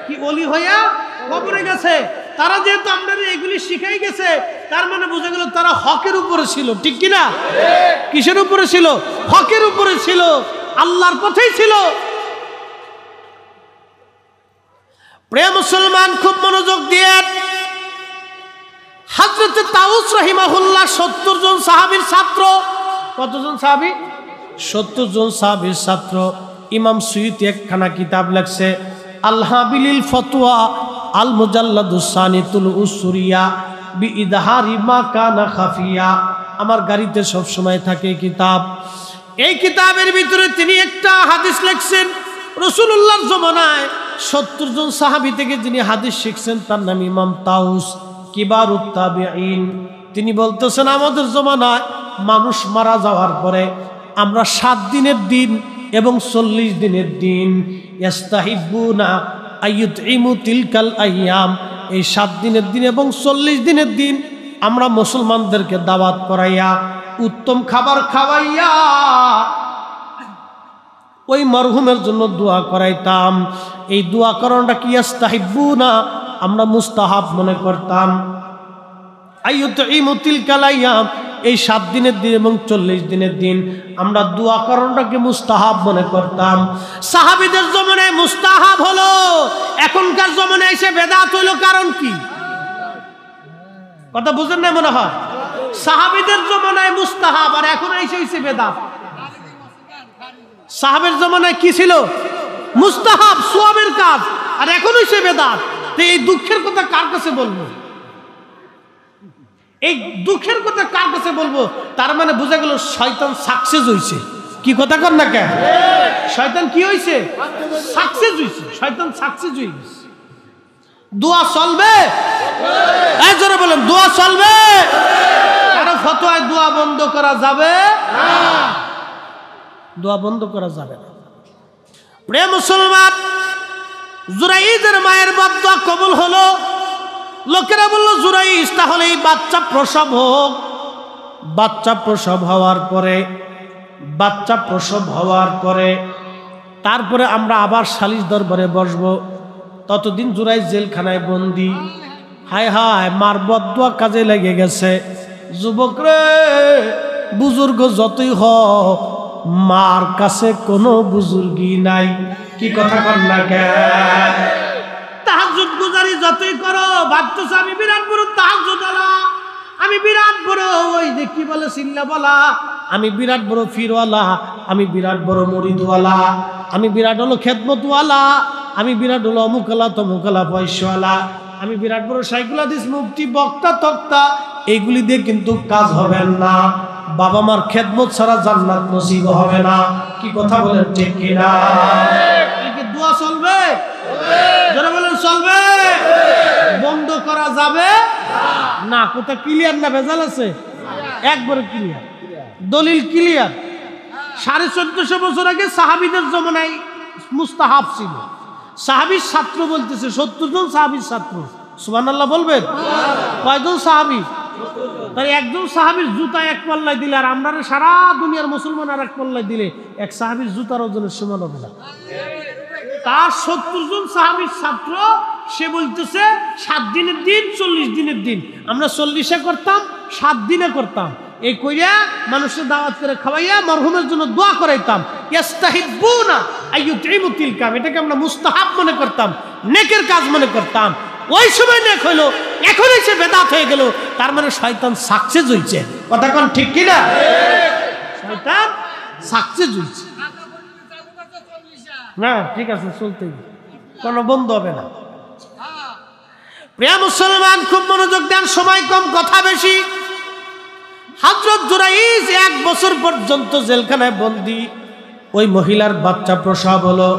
কি ওলি হইয়া কবরে গেছে? তারা যেহেতু আমরা এগুলি শিখাই গেছে, তার মানে বুঝে গেল তারা হকের উপরে ছিল। ঠিক কিনা? কিসের উপরে ছিল? হকের উপরে ছিল, আল্লাহর পথেই ছিল। প্রিয় মুসলমান, খুব মনোযোগ দিয়ে, হযরত তাউস রাহিমাহুল্লাহ 70 জন সাহাবীর ছাত্র। কতজন সাহাবী? 70 জন সাহাবীর ছাত্র। ইমাম সুয়ুতি একখানা কিতাব লেখছে, আল হাবিলিল ফতোয়া আল মুজাল্লাদুস সানিতুল উসুরিয়া বিইদহারি মা কানা খাফিয়া। আমার গাড়িতে সব সময় থাকে কিতাব। এই কিতাবের ভিতরে তিনি একটা হাদিস লিখছেন। রাসূলুল্লাহর জমানায় 70 জন সাহাবী থেকে যিনি হাদিস শিখছেন তার নাম ইমাম তাউস, কিবারুত তাবিঈন। তিনি বলতেছেন, আমাদের জমানায় মানুষ মারা যাওয়ার পরে আমরা 7 দিনের দিন এবং 40 দিনের দিন, ইস্তাহিব্বুনা আইয়ুতইমু তিলকাল আইয়াম, এই 7 দিনের দিন এবং 40 দিনের দিন আমরা মুসলমানদেরকে দাওয়াত করাইয়া উত্তম খাবার খাওয়াইয়া ওই মরহুমের জন্য দোয়া করাইতাম। এই দোয়া করানোটা কি ইস্তাহিব্বুনা, আমরা মুস্তাহাব মনে করতাম। আইয়ুতঈমু তিলকাল আইয়াম, এই 7 দিনের দিন এবং 40 দিনের দিন আমরা দোয়া করানোটাকে মুস্তাহাব মনে করতাম। সাহাবীদের জমানায় মুস্তাহাব হলো, এখনকার জমানায় এসে বেদাত হইল। কারণ কি? কথা বুঝেন না মনে হয়? সাহাবীদের জমানায় মুস্তাহাব, আর এখন এসে হইছে বেদাত। সাহাবের জমানায় কি ছিল? মুস্তাহাব, সওয়াবের কাজ, আর এখন হইছে বেদাত। তো এই দুঃখের কথা কার কাছে বলবো? এই দুঃখের কথা কার কাছে বলবো? তার মানে বোঝা গেল শয়তান সাকসেস হইছে। কি কথা কর না কেন? শয়তান কি হইছে? সাকসেস হইছে। শয়তান সাকসেস হয়ে গেছে। দোয়া চলবে? এই জোরে বলেন, দোয়া চলবে? কারো ফতোয়ায় দোয়া বন্ধ করা যাবে না। দোয়া বন্ধ করা যাবে না। প্রিয় মুসলমান, জুরাইজের মায়ের বদদোয়া কবুল হলো। লোকেরা বলল, জুরাইজ তাহলে এই বাচ্চা প্রসব হোক। বাচ্চা প্রসব হওয়ার পরে তারপরে আমরা আবার সালিশ দরবারে বসবো। ততদিন জুরাইজ জেলখানায় বন্দি। হায় হায়, মার বদদোয়া কাজে লেগে গেছে। যুবক রে, বুজুর্গ যতই হোক, মার কাছে কোনো বুজুর্গি নাই। কি কথা কর না কেন? তাহাজ্জুদ গুজারি যতই করো, ভাবতেছ আমি বিরাট বড় তাহাজ্জুদওয়ালা, আমি বিরাট বড় ওই যে কি বলে সিল্লা বলা, আমি বিরাট বড় ফিরওয়ালা, আমি বিরাট বড় মুরিদওয়ালা, আমি বিরাট হলো খেদমতওয়ালা, আমি বিরাট হলো অমুকালা তমুকালা পয়সাওয়ালা, আমি বিরাট বড় শাইখুল হাদিস মুফতি বক্তা তক্তা। এইগুলি দিয়ে কিন্তু কাজ হবে না। বাবা মার খেদমত ছাড়া জান্নাত নসিব হবে না। কি কথা বলেন ঠিক কিনা? কি দোয়া চলবে? যারা বলেন চলবে, বন্ধ করা যাবে না। কথা ক্লিয়ার না ভেজাল আছে? একবারে ক্লিয়ার, দলিল ক্লিয়ার। 1450 বছর আগে সাহাবীদের জমানায় মুস্তাহাব ছিল। সাহাবীর ছাত্র বলতেছে 70 জন সাহাবীর ছাত্র। সুবহানাল্লাহ বলবেন? কয়জন সাহাবী? তাই একজন সাহাবীর জুতা এক পাল্লায় দিলে, আর আমরা সারা দুনিয়ার মুসলমান আর এক পাল্লায় দিলে এক সাহাবীর জুতার ওজনের সমান হবে না। তার 70 জন সাহাবীর ছাত্র, সে বলতেছে 7 দিনের দিন 40 দিনের দিন। আমরা 40-এ করতাম, 7 দিনে করতাম। এই কইরা মানুষের দাওয়াত করে খাওয়াইয়া মরহুমের জন্য দোয়া করাইতাম। ইস্তাহিব্বুনা আইয়ুতঈমু তিলকাম, এটাকে আমরা মুস্তাহাব মনে করতাম, নেকের কাজ মনে করতাম। ওই সময় নেক হইলো, এখন এসে বেদাত হয়ে গেল। তার মানে শয়তান সাকসেস হইছে। কথা কোন ঠিক কিনা? শয়তান সাকসেস হইছে না। ঠিক আছে, চলতেই, কোনো বন্ধ হবে না। প্রিয় মুসলমান, খুব মনোযোগ দেন, সময় কম, কথা বেশি। হযরত জুরাইজ 1 বছর পর্যন্ত জেলখানায় বন্দী। ওই মহিলার বাচ্চা প্রসব হলো।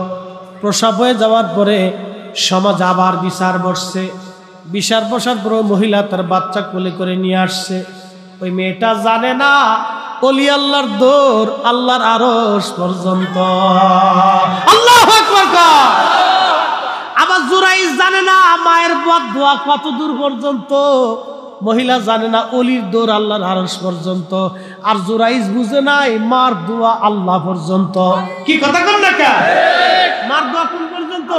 প্রসব হয়ে যাওয়ার পরে সমাজ আবার বিচার বসছে। বিচার বসার পর মহিলা তার বাচ্চা কোলে করে নিয়ে আসছে। ওই মেয়েটা জানে না ওলি আল্লাহর দৌর আল্লাহর আরশ পর্যন্ত। আল্লাহু আকবার। আবার জুরাইজ জানে না মায়ের বদদোয়া কত দূর পর্যন্ত। মহিলা জানে না অলির দৌড় আল্লাহর আরশ পর্যন্ত। আর জুরাইজ বুঝে নাই মার দোয়া আল্লাহ পর্যন্ত। কি কথা কর না কে? মার দোয়া কোন পর্যন্ত?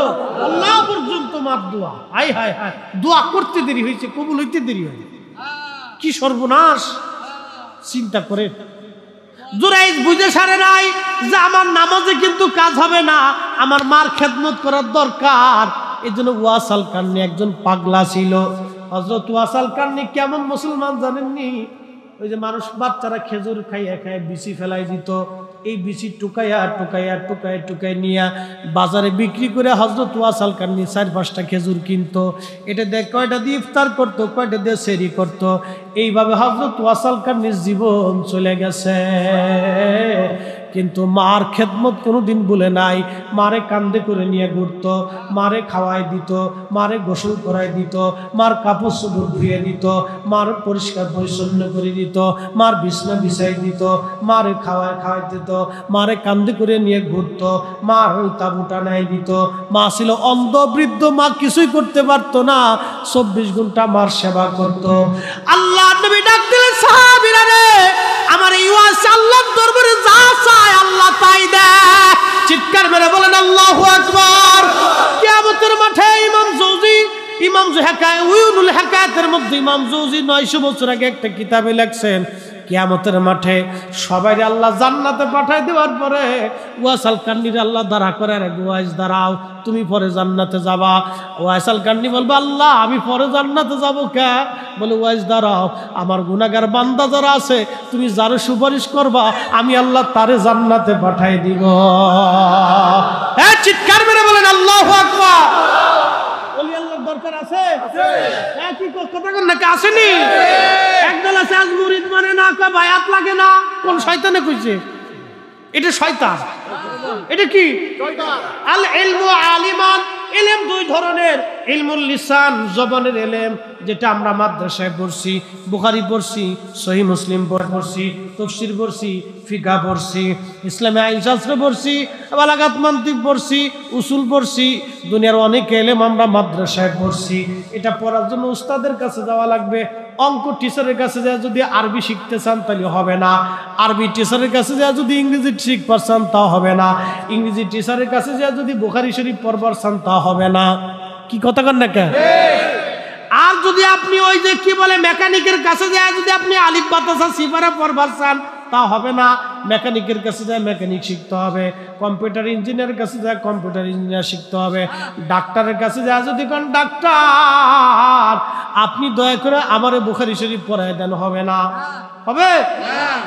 আল্লাহ পর্যন্ত মার দোয়া। হায় হায় হায়, দোয়া করতে দেরি হয়েছে, কবুল হইতে দেরি হয়েছে। কি সর্বনাশ! চিন্তা করে জুরাইজ বুঝে সারে নাই যে আমার নামাজে কিন্তু কাজ হবে না, আমার মার খেদমত করার দরকার। এই জন্য ওয়াসাল কান্নি একজন পাগলা ছিল। হযরত ওয়াসাল কান্নি কেমন মুসলমান জানেননি? ওই যে মানুষ বাচ্চারা খেজুর খাইয়া খাইয়া বিচি ফেলাই দিত, এই বিচি টুকাইয়া টুকাইয়া টুকাইয়া টুকাই নিয়া বাজারে বিক্রি করে হযরত ওয়াসাল কান্নি 4-5টা খেজুর কিনতো। এটা দিয়ে কয়টা দিয়ে ইফতার করতো, কয়টা দিয়ে সেহরি করতো। এইভাবে হযরত ওয়াসাল কান্নির জীবন চলে গেছে। কিন্তু মার খেদমত কোনোদিন ভুলে নাই। মারে কান্দে করে নিয়ে ঘুরতো, মারে খাওয়াই দিত, মারে গোসল করাই দিত, মার কাপড় চোপড় ধুয়ে দিত, মার পরিষ্কার পরিচ্ছন্ন করে দিত, মার বিছনা বিছাই দিত, মারে খাওয়াই দিত, মারে কান্দে করে নিয়ে ঘুরতো, মার তাবুটা নাই দিত। মা ছিল অন্ধ বৃদ্ধ, মা কিছুই করতে পারতো না। 24 ঘন্টা মার সেবা করত। আল্লাহ নবী ডাক দিলেন, সাহাবীরা রে আমার এই ওয়াজ আল্লাহর দরবারে যা চায় আল্লাহ তাই দেয়। চিৎকার মেরে বলেন আল্লাহু আকবার। কিয়ামতের মাঠে ইমাম জৌজি উয়ুনুল হিকায়াতের মধ্যে ইমাম জৌজি 900 বছর আগে একটা কিতাবে লিখছেন, কিয়ামতের মাঠে সবাই আল্লাহ জান্নাতে পাঠায় দেওয়ার পরে ওয়াসাল কান্নির আল্লাহ দাঁড়া করে, আর ওয়াইস দাঁড়াও, তুমি পরে জান্নাতে যাবা। ওয়াসাল কান্নি বলবে, আল্লাহ আমি পরে জান্নাতে যাব কে? বলে, ওয়াইস দাঁড়াও, আমার গুনাহগার বান্দা যারা আছে তুমি যারে সুপারিশ করবা আমি আল্লাহ তারে জান্নাতে পাঠাই দিব। হ্যাঁ, চিৎকার মেরে বলেন আল্লাহু আকবার। ওলি আল্লাহর দরকার আছে? হ্যাঁ, কি কথা কোন নাকি আসেনি? একদল আছে আজ মুরিদ মানে না, কয় বায়াত লাগে না। কোন শয়তানে কইছে? এটা শয়তান। এটা কি? আল ইলমু আলিমান। ইলম দুই ধরনের, ইলমুল লিসান জবানের ইলম, যেটা আমরা মাদ্রাসায় পড়ছি, বুখারী পড়ছি, সহিহ মুসলিম পড়ছি, তাফসীর পড়ছি, ফিকহ পড়ছি, ইসলামে আইন শাস্ত্র পড়ছি, বালাগাত মানতিক পড়ছি, উসুল পড়ছি, দুনিয়ার অনেক ইলম আমরা মাদ্রাসায় পড়ছি। এটা পড়ার জন্য উস্তাদের কাছে যাওয়া লাগবে। অঙ্ক টিচারের কাছে যা যদি আরবি শিখতে চান তাহলে হবে না, আরবি টিচারের কাছে যা যদি ইংরেজি শিখতে চান তা হবে না, ইংরেজি টিচারের কাছে যা যদি বুখারী শরীফ পড়বার চান তা হবে না। কি কথা কন না কে? আর যদি আপনি ওই যে কি বলে মেকানিকের কাছে যায় যদি আপনি আলিফ বাতাসা সিফারা পড়বার চান তা হবে না, মেকানিকের কাছে যায় মেকানিক শিখতে হবে, কম্পিউটার ইঞ্জিনিয়ারের কাছে যায় কম্পিউটার ইঞ্জিনিয়ার শিখতে হবে, ডাক্তারের কাছে যায় যদি কোন ডাক্তার আপনি দয়া করে আমারে বুখারী শরীফ পড়ায় দেন, হবে না? হবে?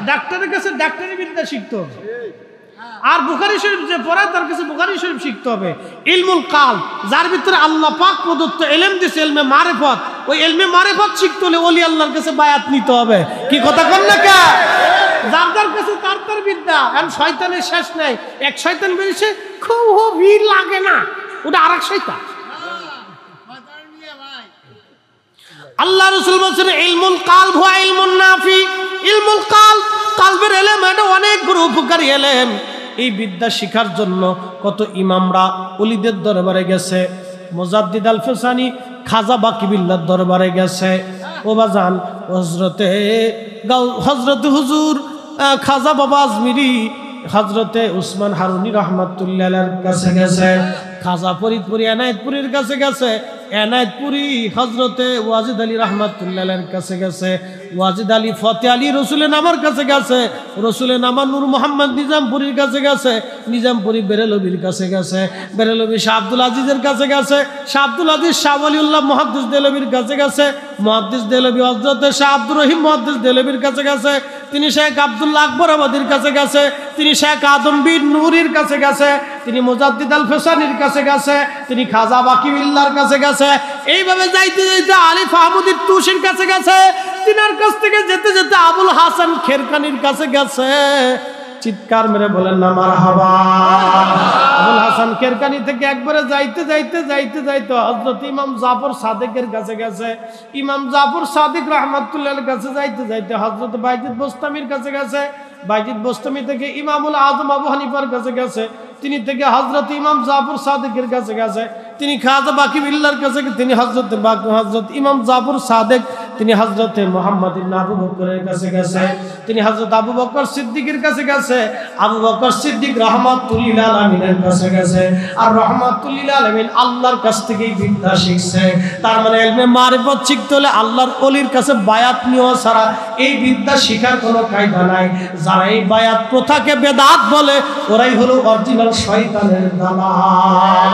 ডাক্তারের কাছে ডাক্তারি বিদ্যা শিখতে হবে, আর বুখারী শরীফ যে পড়ায় তার কাছে বুখারী শরীফ শিখতে হবে। ইলমুল কাল, যার ভিতরে আল্লাহ পাক প্রদত্ত ইলম দিয়েছে, ইলমে মারিফত, ওই ইলমে মারিফত শিখতে হলে ওলি আল্লাহর কাছে বায়াত নিতে হবে। কি কথা কন না কে? যার যার কাছে তার তার বিদ্যা। আর শয়তানের শেষ নাই। এক শয়তান বেরিয়েছে, খুব ভিড় লাগে না, ওটা আরেক শয়তান। আল্লাহ রাসূল বলেছেন ইলমুল কালব হুয়া ইলমুন নাফি। ইলমুল কালব, কালবের ইলম, এটা অনেক বড় উপকারী ইলম। এই বিদ্যা শিখার জন্য কত ইমামরা ওলিদের দরবারে গেছে, মুজাদ্দিদ আল ফিসানি খাজা বাকিবিল্লাহর দরবারে গেছে। ও বাজান, হযরতে হুজুর খাজা বাবা আজমিরি হযরতে উসমান হারুনি রাহমাতুল্লাহ আলাইহির কাছে গেছে, খাজা ফরিদপুরি এনায়েতপুরীর কাছে গেছে, এনায়েতপুরি হযরতে ওয়াজিদ আলী রাহমাতুল্লাহ আলাইহির কাছে গেছে, ওয়াজিদ আলী ফতে আলী রসুলের নামার কাছে গেছে, রসুলের নামা নূর মোহাম্মদ নিজামপুরীর কাছে গেছে, নিজামপুরি বেরেলবির কাছে গেছে, বেরেলবি শাহ আব্দুল আজিজের কাছে গেছে, শাহ আব্দুল আজিজ শাহ ওয়ালিউল্লাহ মুহাদ্দিস দেলবির কাছে গেছে, মুহাদ্দিস দেলবি হযরতে শাহ আব্দুর রহিম মুহাদ্দিস দেলবির কাছে গেছে, তিনি শেখ আব্দুল্লাহ আকবর আবাদির কাছে গেছে, তিনি শেখ আদম বিন নূরির কাছে গেছে, তিনি মুজাদ্দিদ আল ফিসানির কাছে গেছে, তিনি খাজা বাকিবিল্লাহর কাছে গেছে। এইভাবে যাইতে যাইতে আলিফ আহমদীর তুষির কাছে গেছে, তিনার কাছ থেকে যেতে যেতে আবুল হাসান খেরকানির কাছে গেছে। চিৎকার মেরে বলেন না মারহাবা। আবুল হাসান খেরকানি থেকে একবারে যাইতে যাইতে যাইতে যাইতে হযরত ইমাম জাফর সাদিকের কাছে গেছে, ইমাম জাফর সাদিক রাহমাতুল্লাহর কাছে যাইতে যাইতে হযরত বাইজিদ বোস্তামির কাছে গেছে, বাইজিদ বোস্তামি থেকে ইমামুল আজম আবু হানিফার কাছে গেছে, তিনি থেকে হযরত ইমাম জাফর সাদিকের কাছে গেছে, তিনি খাজা বাকিবিল্লাহর কাছে, তিনি হযরত ইমাম জাফর সাদিক, তিনি হযরতে মুহাম্মদ ইবনে আবু বকরের কাছে গেছে, তিনি হযরত আবু বকর সিদ্দিকের কাছে গেছে, আবু বকর সিদ্দিক রাহমাতুল্লিল আলামিনের কাছে গেছে। আর রাহমাতুল্লিল আলামিন আল্লাহর কাছ থেকেই বিদ্যা শিখছে। তার মানে ইলমে মারিফত শিখতে হলে আল্লাহর ওলির কাছে বায়াত নেওয়া ছাড়া এই বিদ্যা শিখার কোনো কায়দা নাই। যারা এই বায়াত প্রথাকে বেদাত বলে ওরাই হলো অরিজিনাল শয়তানের দালাল।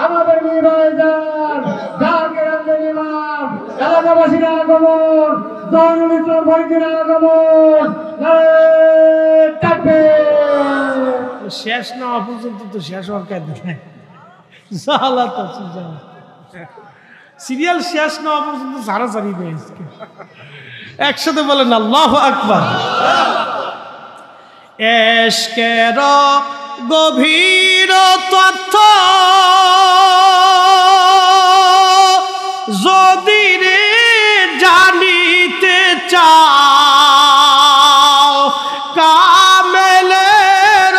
আমাদের নির্বাচন এলাকাবাসীর আগমন, জয়নুল ইসলাম ফরিদের আগমন, শেষ না হওয়া পর্যন্ত তো শেষ হওয়ার কায়দা নাই। সিরিয়াল শেষ না হওয়া পর্যন্ত সারাসারি পেয়েছে। একসাথে বলেন আল্লাহু আকবার। এশকের গভীর তথ্য যদি রে জানিতে চাও, কামেলের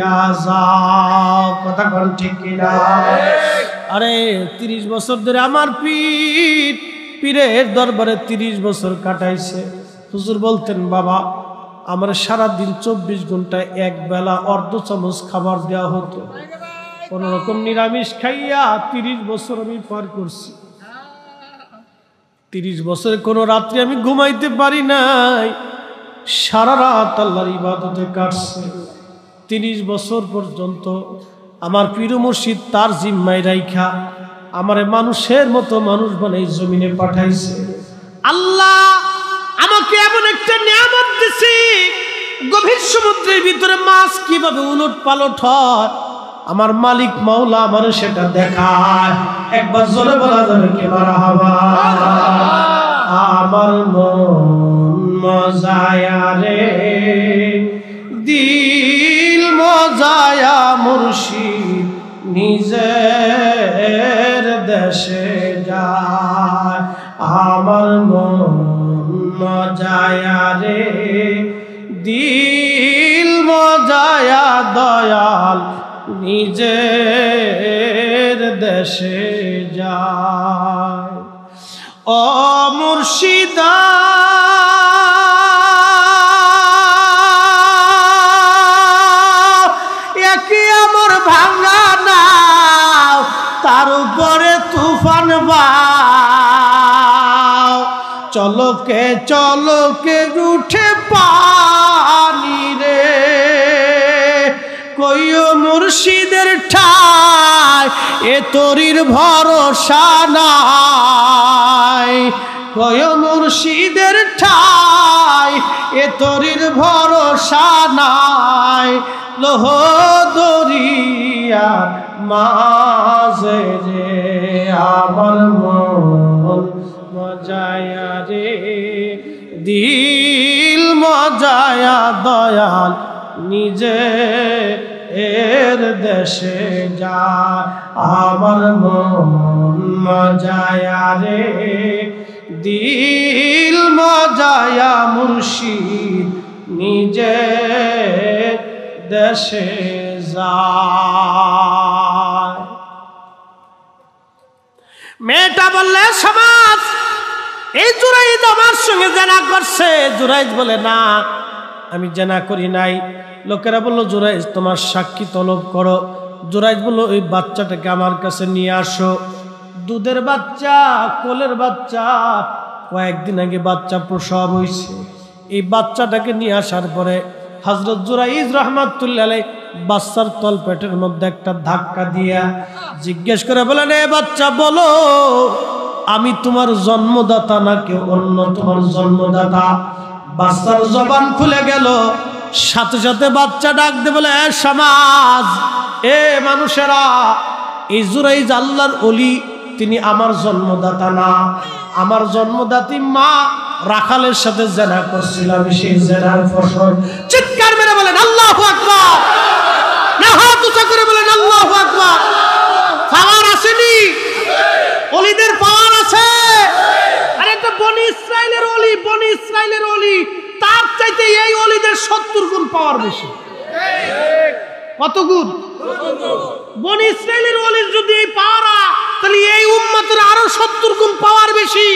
লইয়া যাও। কথা কোন ঠিক কিনা? আরে 30 বছর ধরে আমার পীরের দরবারে 30 বছর কাটাইছে। হুজুর বলতেন, বাবা আমার সারাদিন 24 ঘন্টায় এক বেলা অর্ধ চামচ খাবার দেওয়া হতো, কোন রকম নিরামিষ খাইয়া 30 বছর আমি পার করছি। 30 বছরে কোনো রাত্রি আমি ঘুমাইতে পারি নাই, সারা রাত আল্লাহর ইবাদতে কাটছে। 30 বছর পর্যন্ত আমার পীর মুর্শিদ তার জিম্মায় রাইখা আমারে মানুষের মতো মানুষ বানাই জমিনে পাঠাইছে। আল্লাহ আমাকে এমন একটা নিয়ামত দিছে, গভীর সমুদ্রের ভিতরে মাছ কিভাবে উলট পালট হয় আমার মালিক মাওলা আমার সেটা দেখায়। একবার জোরে বলা যাবে কি মারহাবা? আমার মন মজায়া রে, দিল মজায়া মুর্শিদ নিজের দেশে যায়। আমার মন মজায়া রে, দিল মজায়া দয়াল নিজের দেশে যায়। ও মুর্শিদা একই আমার ভাঙা নাও, তার উপরে তুফান বাও, চলকে চলকে উঠে পানি রে, কইও মুর্শিদের ঠাই এ তরির ভরসা নাই, কইও মুর্শিদের ঠাই এ তরির ভরসা নাই, লোহ দরিয়া মাঝে রে আমার মন মজায়া রে, দিল মজায়া দয়াল নিজে এর দেশে যায়। আমার মন মজায়া রে, দিল মজায়া মুর্শিদ নিজে দেশে যায়। মেয়েটা বললে, সমাজ এই জুরাইদ আমার সঙ্গে জেনা করছে। জুরাইদ বলে, না আমি জেনা করি নাই। লোকেরা বলল, জুরাইদ তোমার সাক্ষী তলব করো। জুরাইদ বলল, ওই বাচ্চাটাকে আমার কাছে নিয়ে আসো। দুধের বাচ্চা, কোলের বাচ্চা, কয়েকদিন আগে বাচ্চা প্রসব হয়েছে। এই বাচ্চাটাকে নিয়ে আসার পরে হযরত জুরাইদ রাহমাতুল্লাহ আলাইহি বাচ্চার তল পেটের মধ্যে একটা ধাক্কা দিয়া জিজ্ঞেস করে বলেন, এ বাচ্চা বলো, আমি তোমার জন্মদাতা না কেউ অন্য তোমার জন্মদাতা? বাচ্চার জবান খুলে গেল। সাথে সাথে বাচ্চা ডাক দিয়ে বলে, এ সমাজ, এ মানুষেরা, এই জুরাইদ আল্লাহর ওলি, তিনি আমার জন্মদাতা না। আমার জন্মদাতি মা রাখালের সাথে জেনা করছিল, আমি সেই জেনার ফসল। চিৎকার মেরে বলেন আল্লাহু আকবার, না হাত উঁচা করে বলেন আল্লাহু আকবার। পাওয়ার আসেনি? ওলিদের পাওয়ার আছে। আরে এটা বনি ইসরাইলের ওলি, বনি ইসরাইলের ওলি, তার চাইতে এই ওলিদের 70 গুণ পাওয়ার বেশি। কত গুণ? বনি ইসরাইলের ওলির যদি এই পাওয়ার, তাহলে এই উম্মতের আরো 70 গুণ পাওয়ার বেশি।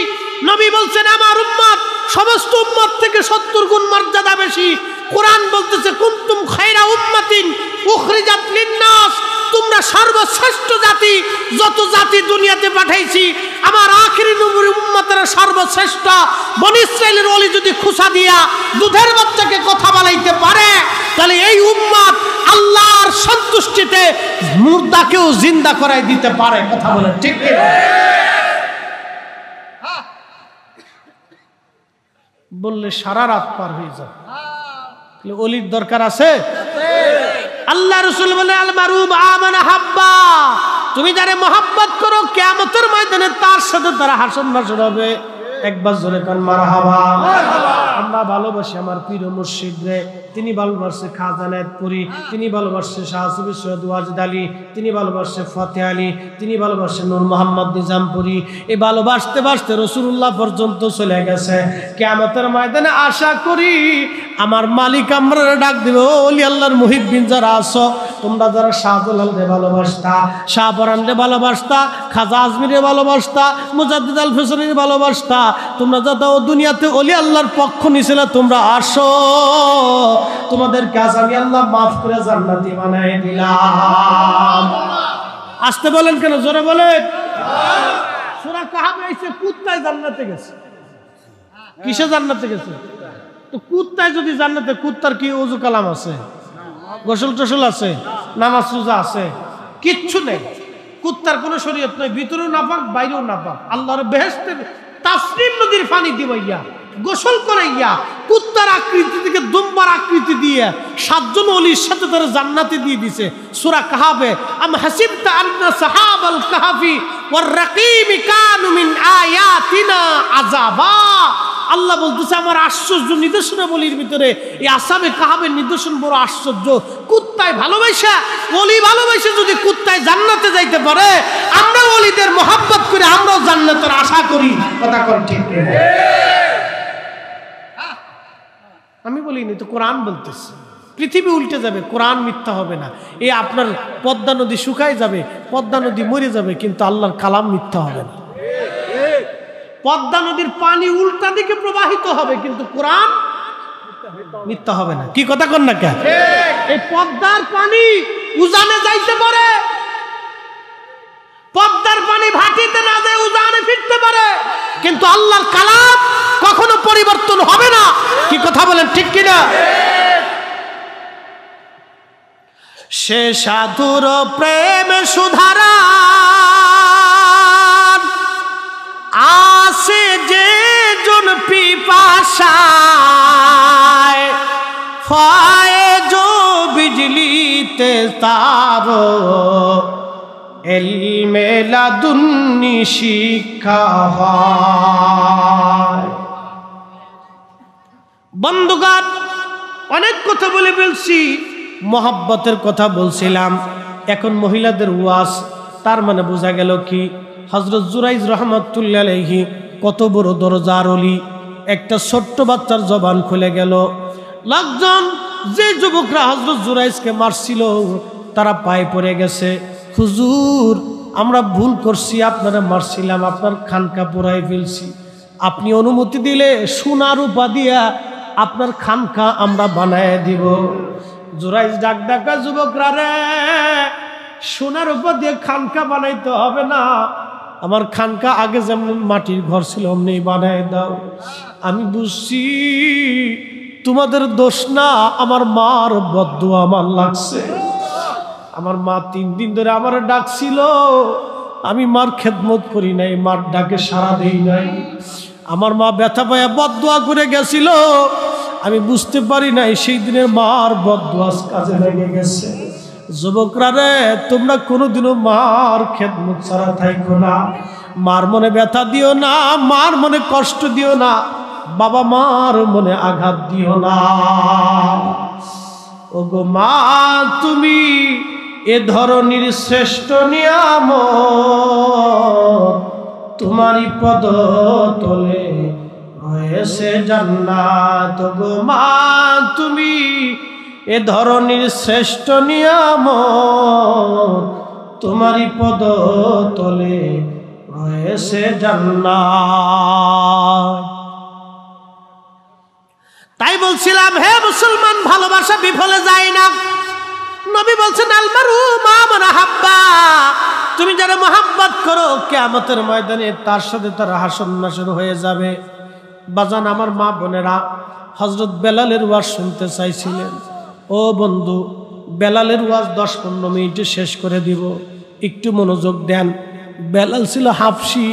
নবী বলছেন, আমার উম্মত সমস্ত উম্মত থেকে 70 গুণ মর্যাদা বেশি। কোরআন বলতেছে, কুনতুম খায়রা উম্মাতিন উখরিজাত লিন-নাস, তোমরা সর্বশ্রেষ্ঠ জাতি, যত জাতি দুনিয়াতে পাঠাইছি আমার আখিরি নবীর উম্মতেরা সর্বশ্রেষ্ঠ। বনি ইসরাইলের ওলি যদি খুশা দিয়া দুধের বাচ্চাকে কথা বলাইতে পারে, তাহলে এই উম্মত আল্লাহর সন্তুষ্টিতে মুর্দাকেও জিন্দা করাই দিতে পারে। কথা বলেন ঠিক কি? বললে সারা রাত পার হয়ে যায়। ওলির দরকার আছে? আল্লাহ রাসূল বলে, আল মারুব আমান হাব্বা, তুমি যারে মহব্বত করো কিয়ামতের ময়দানে তার সাথে তারা হাসন নাসর হবে। একবার জোরে কান মারহাবা। আমরা ভালোবাসি আমার পীর মুর্শিদ রে, তিনি ভালোবাসে খাজা নায়েতপুরী, তিনি ভালোবাসে শাহ সুফি সৈয়দ ওয়াজিদ আলী, তিনি ভালোবাসে ফতেহ আলী, তিনি ভালোবাসে নূর মোহাম্মদ নিজামপুরী। এই ভালোবাসতে বাসতে রাসূলুল্লাহ পর্যন্ত চলে গেছে। কিয়ামতের ময়দানে আশা করি আমার মালিক আমরা ডাক দিবে, ওলি আল্লাহর মুহিব্বিন যারা আছো, তোমরা যারা শাহজালালকে ভালোবাসতা, শাহপরানকে ভালোবাসতা, খাজা আজমিরে ভালোবাসতা, মুজাদ্দিদ আল ফিসরির ভালোবাসতা, তোমরা যাতে ও দুনিয়াতে ওলি আল্লাহর পক্ষ নিছিলে, তোমরা আসো, তোমাদের কাজ আমি আল্লাহ মাফ করে জান্নাতি বানাই দিলাম। আসতে বলেন কেন, জোরে বলেন। সূরা কাহাফে এসে কুত্তায় জান্নাতে গেছে। কিসে জান্নাতে গেছে? তো কুত্তায় যদি জান্নাতে, কুত্তার কি ওযু কালাম আছে, গোসল টোসল আছে, নামাজ রোজা আছে? কিচ্ছু নেই। কুত্তার কোনো শরীয়ত নয়, ভিতরেও নাপাক বাইরেও নাপাক। আল্লাহর বেহেশতের তাসনিম নদীর পানি দিবাইয়া গোসল করাইয়া কুত্তার আকৃতি থেকে দুম্বার আকৃতি দিয়ে 7 জন ওলির সাথে তারা জান্নাতে দিয়ে দিছে। সূরা কাহাফে আম হাসিবতা আন্না সাহাবাল কাহাফি ওয়ার রাকিম কানু মিন আয়াতিনা আযাবা। আল্লাহ বলতেছে আমার আশ্চর্য নিদর্শনাবলীর ভিতরে এই আসাবে কাহাবের নিদর্শন বড় আশ্চর্য। কুত্তায় ভালোবাসা, ওলি ভালোবাসা যদি কুত্তায় জান্নাতে যাইতে পারে, আমরা ওলিদের মোহাব্বত করে আমরাও জান্নাতের আশা করি। কথা কোন ঠিক না? আমি বলিনি তো, কোরআন বলতেছে। পৃথিবী উল্টে যাবে, কোরআন মিথ্যা হবে না। এই আপনার পদ্মা নদী শুকায় যাবে, পদ্মা নদী মরে যাবে, কিন্তু আল্লাহর কালাম মিথ্যা হবে না। পদ্মা নদীর পানি উল্টা দিকে প্রবাহিত হবে, কিন্তু কোরআন মিথ্যা হবে না। কি কথা কন না কে? এই পদ্মার পানি উজানে যাইতে পারে, পদ্মার পানি ভাটিতে না যায় উজানে ফিরতে পারে, কিন্তু আল্লাহর কালাম কখনো পরিবর্তন হবে না। কি কথা বলেন, ঠিক কিনা? সে সাধুর প্রেম সুধারা আসে যে জন পিপাসায়, ফায়েজ বিজলিতে তারো ইলমে লাদুন্নি শিক্ষা হয়। বন্ধুগণ, অনেক কথা বলে ফেলছি, মোহাব্বতের কথা বলছিলাম। এখন মহিলাদের ওয়াজ, তার মানে বোঝা গেল কি, হযরত জুরাইজ রহমাতুল্লাহ আলাইহি কত বড় দরজার ওলি। একটা ছোট্ট বাচ্চার জবান খুলে গেল। লোকজন, যে যুবকরা হযরত জুরাইজকে মারছিল, তারা পায়ে পড়ে গেছে, হুজুর আমরা ভুল করছি, আপনারা মারছিলাম, আপনার খানকা পোড়াই ফেলছি, আপনি অনুমতি দিলে সোনা রূপা দিয়া আপনার খানকা আমরা বানায় দিব। জুরাইজ ডাক ডাকা, যুবকরা রে, সোনার উপর দিয়ে খানকা বানাইতে হবে না, আমার খানকা আগে যেমন মাটির ঘর ছিল অমনি বানায় দাও। আমি বুঝছি তোমাদের দোষ না, আমার মার বদদুয়া আমার লাগছে। আমার মা 3 দিন ধরে আমার ডাকছিল, আমি মার খেদমত করি নাই, মার ডাকে সাড়া দেই নাই। আমার মা ব্যথা পায়া বদদুয়া করে গেছিল, আমি বুঝতে পারি নাই সেই দিনের মার বদদুয়া কাজে লেগে গেছে। যুবকরা রে, তোমরা কোনোদিনও মার খেদমত ছাড়া থাইকো না। মার মনে ব্যথা দিও না, মার মনে কষ্ট দিও না, বাবা মার মনে আঘাত দিও না। ওগো মা, তুমি এ ধরনের শ্রেষ্ঠ নিয়ামত, তোমারই পদ তলে রয়েছে জান্নাত। ওগো মা, তুমি এ ধরনের শ্রেষ্ঠ নিয়ামত, তোমারই পদ তলে রয়েছে জান্নাত। তাই বলছিলাম, হে মুসলমান, ভালোবাসা বিফলে যায় না। নবী বলছেন, আল মারু মা মান আহাব্বা, তুমি যারা মোহাব্বত করো, কিয়ামতের ময়দানে তার সাথে তার হাসর নাসর হয়ে যাবে। বাজান আমার মা বোনেরা, হযরত বেলালের ওয়াজ শুনতে চাইছিলেন। ও বন্ধু, বেলালের ওয়াজ 10-15 মিনিটে শেষ করে দিব, একটু মনোযোগ দেন। বেলাল ছিল হাবশি,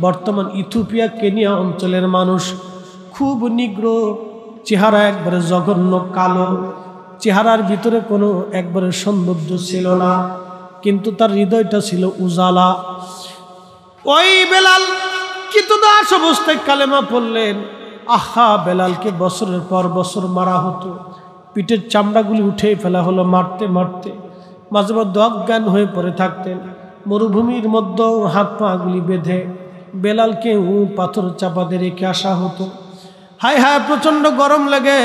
বর্তমান ইথিওপিয়া কেনিয়া অঞ্চলের মানুষ। খুব নিগ্র চেহারা, একবারে জঘন্য কালো, চেহারার ভিতরে কোনো একবারে সৌন্দর্য ছিল না, কিন্তু তার হৃদয়টা ছিল উজালা। ওই বেলাল কৃতদাস অবস্থায় কালেমা পড়লেন, আহা, বেলালকে বছরের পর বছর মারা হতো, পিঠের চামড়াগুলি উঠে ফেলা হলো মারতে মারতে, মাঝে মধ্যে অজ্ঞান হয়ে পড়ে থাকতেন। মরুভূমির মধ্যে হাত পাগুলি বেঁধে বেলালকে পাথর চাপাতে রেখে আসা হতো। হায় হায়, প্রচণ্ড গরম লাগে,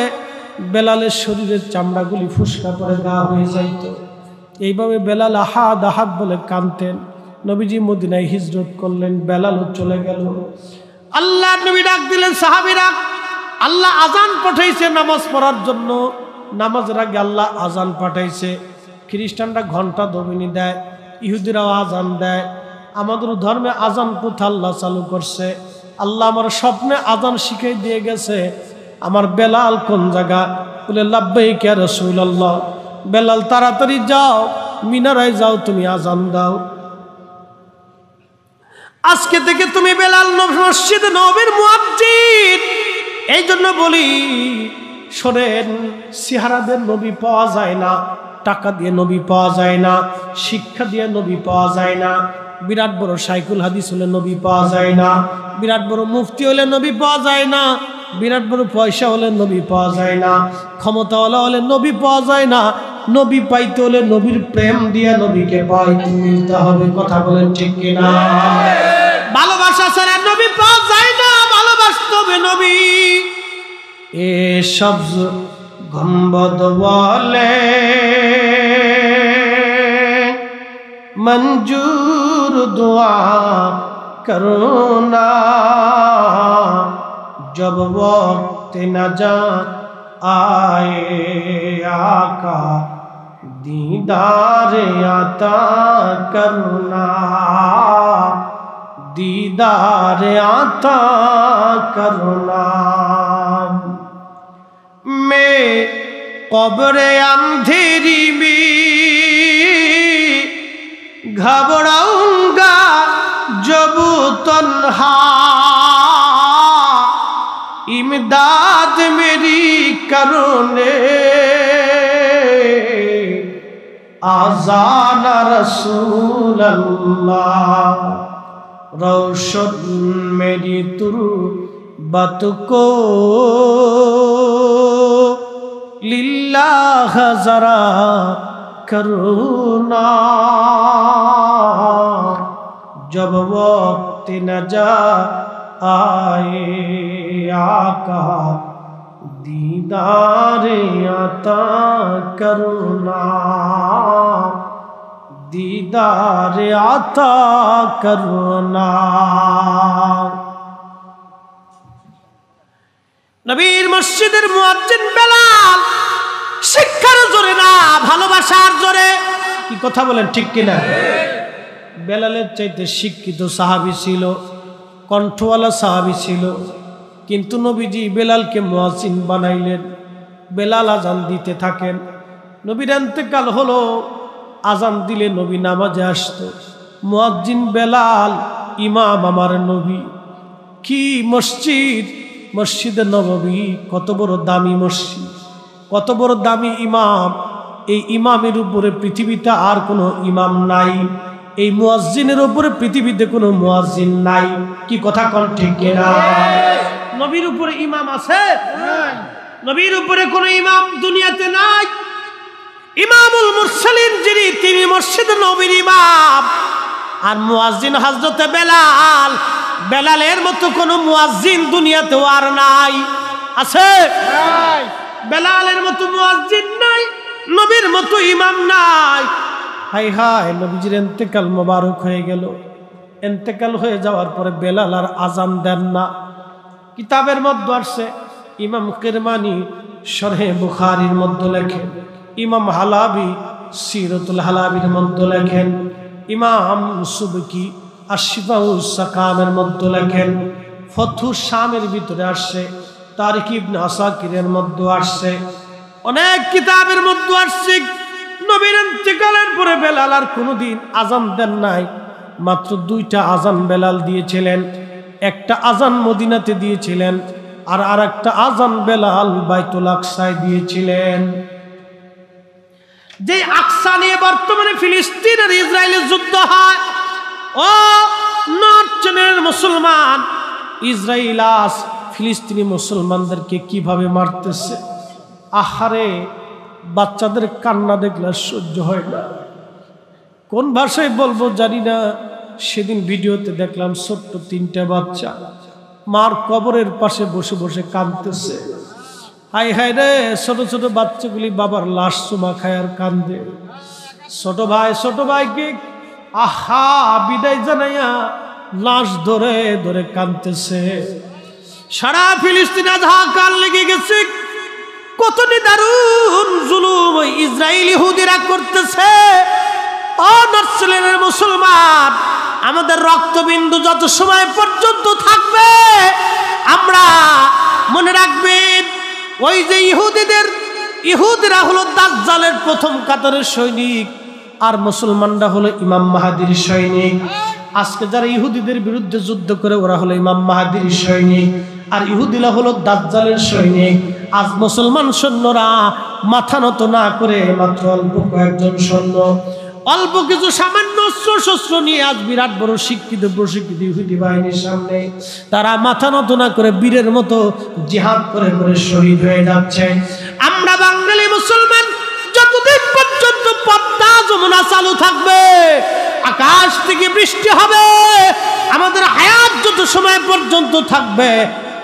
বেলালের শরীরের চামড়াগুলি ফুসকা করে গা হয়ে যাইত। এইভাবে বেলাল আহাদ আহাদ বলে কাঁদতেন। নবীজি মদিনায় হিজরত করলেন, বেলালও চলে গেল। আল্লাহ নবী ডাক দিলেন, সাহাবীরা, আল্লাহ আজান পাঠাইছে নামাজ পড়ার জন্য। নামাজের আগে আল্লাহ আজান পাঠাইছে। খ্রিস্টানরা ঘন্টা দবিনি দেয়, ইহুদিরাও আজান দেয়। আমাদের ধর্মে আজান প্রথা আল্লাহ চালু করছে। আল্লাহ আমার স্বপ্নে আজান শিখিয়ে দিয়ে গেছে। আমার বেলাল কোন জায়গা? বলে লাব্বাইক ইয়া রাসূলুল্লাহ। বেলাল তাড়াতাড়ি যাও, মিনারায় যাও, তুমি আজান দাও। আজকে থেকে তুমি বেলাল মসজিদে নববীর মুয়াজ্জিন। এই জন্য বলি, শোনেন, সিহারাদের নবী পাওয়া যায় না, টাকা দিয়ে নবী পাওয়া যায় না, শিক্ষা দিয়ে নবী পাওয়া যায় না, বিরাট বড় শাইখুল হাদিস হলে নবী পাওয়া যায় না, বিরাট বড় মুফতি হলে নবী পাওয়া যায় না, বিরাট বড় পয়সা হলে নবী পাওয়া যায় না, ক্ষমতাওয়ালা হলে নবী পাওয়া যায় না। নবী পাইতে হলে নবীর প্রেম দিয়ে নবীকে পাইতে মিলতে হবে। কথা বলেন ঠিক কিনা? ভালোবাসা ছাড়া নবী পাওয়া যায় না, ভালোবাসতে হবে নবী। এসব গম্বদ বলে मंजूर दुआ करना, जब वक्त नजात आए आका दीदार आता करना, दीदार आता करना। मैं कब्र अंधेरी में घबराऊंगा जब तन्हा, इमदाद मेरी करने आज़ान रसूल अल्लाह, रोशन मेरी तुरबत को लिल्लाह जरा करुणा, जब वक्त नजात आए आका दीदार आता करुणा, दीदार आता करुणा। নবীর মসজিদের মুয়াজ্জিন বেলাল শিক্ষার জোরে না, ভালোবাসার জোরে। কি কথা বলেন, ঠিক কিনা? বেলালের চাইতে শিক্ষিত সাহাবী ছিল, কণ্ঠওয়ালা সাহাবী ছিল, কিন্তু নবীজি বেলালকে মুয়াজ্জিন বানাইলেন। বেলাল আজান দিতে থাকেন। নবীর ইন্তেকাল হলো, আজান দিলে নবী নামাজে আসতো। মুয়াজ্জিন বেলাল, ইমাম আমার নবী। কি মসজিদ, মসজিদে নববী, কত বড় দামি মসজিদ, কত বড় দামি ইমাম। এই ইমামের উপরে পৃথিবীতে আর কোনো ইমাম নাই, এই মুয়াজ্জিনের উপরে পৃথিবীতে কোনো মুয়াজ্জিন নাই। কি কথা কোন ঠিক কিনা? নবীর উপরে ইমাম আছে? নবীর উপরে কোনো ইমাম দুনিয়াতে নাই। ইমামুল মুরসালিন যিনি, তিনি মসজিদে নবীর ইমাম। আর মুয়াজ্জিন হযরতে বেলাল। বেলালের মতো কোনো মুয়াজ্জিন দুনিয়াতেও আর নাই। আছে? বেলালের মতো মুয়াজ্জিন নাই, নবীর মতো ইমাম নাই। হাই হাই, নবীজির ইন্তেকাল মোবারক হয়ে গেল। ইন্তেকাল হয়ে যাওয়ার পরে বেলাল আর আজান দেন না। কিতাবের মধ্যে আসছে, ইমাম কিরমানি শরহে বুখারীর মধ্যে লেখেন, ইমাম হালাবি সিরাতুল হালাবির মধ্যে লেখেন, ইমাম সুবকি আশফাউস সাকামের মধ্যে লেখেন, ফতুহ শামের ভিতরে আসছে, তারিখ ইবনে আসাকিরের মধ্যে আসছে, অনেক কিতাবের মধ্যে আসছে। নবীর ইন্তেকালের পরে বেলাল আর কোনোদিন আজান দেন নাই। মাত্র 2টা আজান বেলাল দিয়েছিলেন। একটা আজান মদিনাতে দিয়েছিলেন, আর আরেকটা আজান বেলাল বাইতুল আকসায় দিয়েছিলেন। যে আকসা নিয়ে বর্তমানে ফিলিস্তিন আর ইসরায়েলের যুদ্ধ হয়, ও নর্থ মুসলমান, ইসরায়েল আজ ফিলিস্তিনি মুসলমানদেরকে কিভাবে মারতেছে। আহারে, বাচ্চাদের কান্না দেখলে সহ্য হয় না। কোন ভাষায় বলবো জানি না। সেদিন ভিডিওতে দেখলাম ছোট্ট 3টা বাচ্চা মার কবরের পাশে বসে বসে কাঁদতেছে। হায় হায় রে, ছোট ছোট বাচ্চাগুলি বাবার লাশ চুমা খায় আর কান্দে। ছোট ভাইকে আহা বিদায় জানাইয়া লাশ ধরে ধরে কাঁদতেছে। সারা ফিলিস্তিন হাহাকার লেগে গেছে। কত নিদারুণ জুলুম ওই ইসরায়েল ইহুদিরা করতেছে। ও নরসিংদীর মুসলমান, আমাদের রক্তবিন্দু যত সময় পর্যন্ত থাকবে আমরা মনে রাখবেন, ওই যে ইহুদিরা হলো দাজ্জালের প্রথম কাতারের সৈনিক, আর মুসলমানরা হলো ইমাম মাহাদির সৈনিক। আজকে যারা ইহুদিদের বিরুদ্ধে যুদ্ধ করে ওরা হলো ইমাম মাহাদির সৈনিক, আর ইহুদিরা হলো দাজ্জালের সৈনিক। আজ মুসলমান সৈন্যরা মাথা নত না করে মাত্র অল্প কয়েকজন সৈন্য, অল্প কিছু সামান্য অস্ত্র নিয়ে আজ বিরাট বড় শিক্ষিত প্রশিক্ষিত ইহুদি বাহিনীর সামনে তারা মাথা নত না করে বীরের মতো জিহাদ করে করে শহীদ হয়ে যাচ্ছে। আমরা বাঙালি মুসলমান যতদিন পর্যন্ত পদ্মা যমুনা চালু থাকবে, আকাশ থেকে বৃষ্টি হবে, আমাদের হায়াত যত সময় পর্যন্ত থাকবে,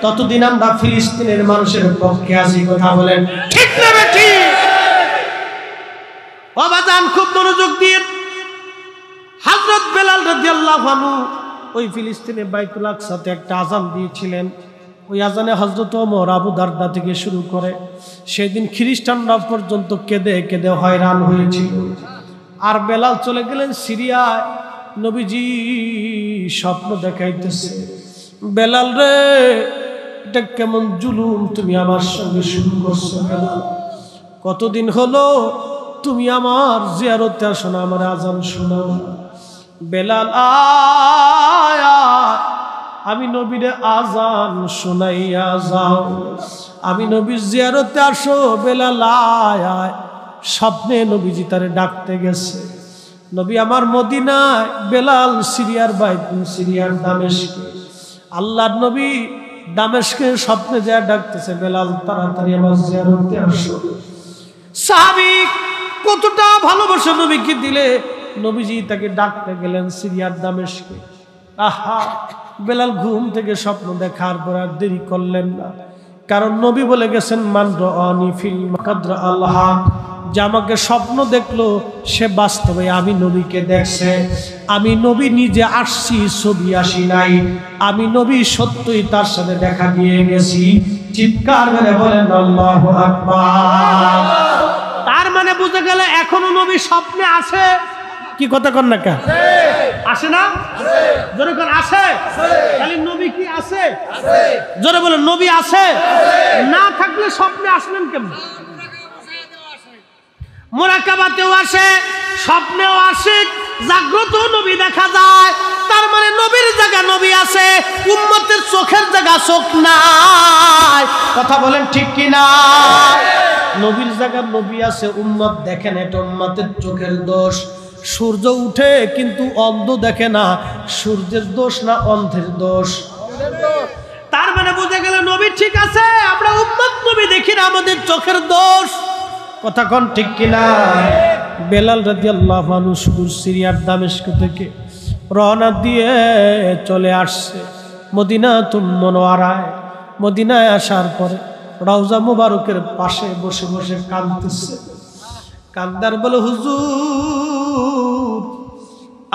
ততদিন আমরা ফিলিস্তিনের মানুষের পক্ষে আছি। কথা বলেন ঠিক না বেঠিক? বাবাজান খুব মনোযোগ দিয়ে, হযরত বেলাল রাদিয়াল্লাহু আনহু ওই ফিলিস্তিনে বাইতুল আকসাতে একটা আযান দিয়েছিলেন। ওই আযানে হযরত ওমর, আবু দারদা থেকে শুরু করে সেদিন খ্রিস্টানরা পর্যন্ত কেঁদে কেঁদে হয়রান হয়েছিল। আর বেলাল চলে গেলেন সিরিয়ায়। নবীজি স্বপ্ন দেখাইতেছে, বেলাল রে, এটা কেমন জুলুম তুমি আমার সঙ্গে শুরু করছো বেলাল? কতদিন হলো তুমি আমার জিয়ারতে আসো না, আমার আযান শোনাও। বেলাল আয়া, আমি নবীরে আযান শোনাইয়া যাও, আমি নবীর জিয়ারতে আসো। বেলাল আয়া, স্বপ্নে নবীজি তারে ডাকতে গেছে। নবী আমার মদিনায়, বেলাল সিরিয়ার দামেস্কে। আল্লাহর নবী দামেস্কে স্বপ্নে যা ডাকতেছে, বেলাল তাড়াতাড়ি আমার জিয়ারতে আসো। সাহাবী কতটা ভালোবাসা নবীকে দিলে নবীজি তাকে ডাকতে গেলেন সিরিয়ার দামেস্কে। আহা, বেলাল ঘুম থেকে স্বপ্ন দেখার পর আর দেরি করলেন না, কারণ নবী বলে গেছেন মান রাআনি ফিল মাকাদরা আল্লাহ, যে আমাকে স্বপ্ন দেখলো সে বাস্তবে আমি নবীকে দেখছে। আমি নবী নিজে আসছি, ছবি আসি নাই, আমি নবী সত্যই তার সাথে দেখা দিয়ে গেছি। চিৎকার করে বলেন আল্লাহু আকবার। তার মানে বুঝে গেল এখনো নবী স্বপ্নে আছে। কি কথা কন না, কা আসে না? জোরে কোন আসে? তাহলে নবী কি আছে? জোরে বলেন নবী আছে। না থাকলে স্বপ্নে আসলেন কেমন? মুরাকাবাতেও আসে, স্বপ্নেও আসে, জাগ্রত নবী দেখা যায়। তার মানে নবীর জায়গা নবী আছে, উম্মতের চোখের জায়গা চোখ নাই। কথা বলেন ঠিক কি না? নবীর জায়গা নবী আছে, উম্মত দেখেন, এটা উম্মতের চোখের দোষ। সূর্য উঠে কিন্তু অন্ধ দেখে না, সূর্যের দোষ না অন্ধের দোষ। তার মানে বুঝে গেল নবী ঠিক আছে, আমরা উম্মত নবী দেখি না, আমাদের চোখের দোষ। কথা কোন ঠিক কিনা? বেলাল রাদিয়াল্লাহু আনহু সুদূর সিরিয়ার দামেস্ক থেকে রওনা দিয়ে চলে আসছে মদিনাতুল মুনাওয়ারায়। মদিনায় আসার পরে রওজা মুবারকের পাশে বসে বসে কাঁদতেছে। কান্দার বলে, হুজুর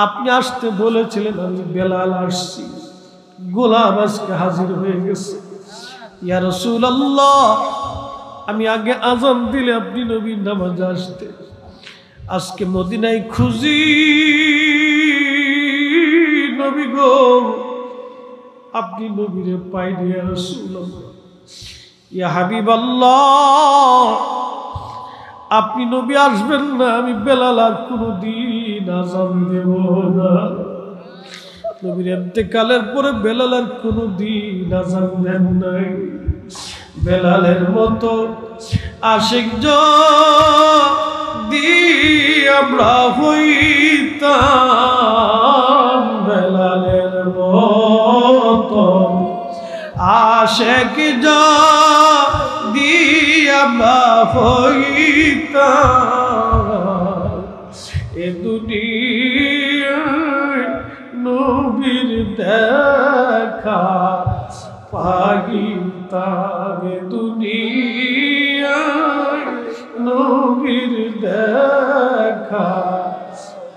আপনি আসতে বলেছিলেন, আমি বেলাল আসছি, গোলাম আজকে হাজির হয়ে গেছে। ইয়া রাসূলুল্লাহ, আমি আগে আযান দিলে আপনি নবীর নামাজে আসতে, আজকে মদিনায় খুঁজি নবী গো, আপনি নবীরে পাইনি। ইয়া রাসূলুল্লাহ, ইয়া হাবিবাল্লাহ, আপনি নবী আসবেন না, আমি বেলাল আর কোনদিন আযান দেব না। নবীর ইন্তেকালের পরে বেলাল আর কোনদিন আযান দেন নাই। বেলালের মতো আশিক যদি আমরা হইতাম, বেলালের মতো আশিক যদি আমরা হইতাম এ দুনিয়ায় নবীর দেখা পাইতাম, এ দুনিয়ায় নবীর দেখা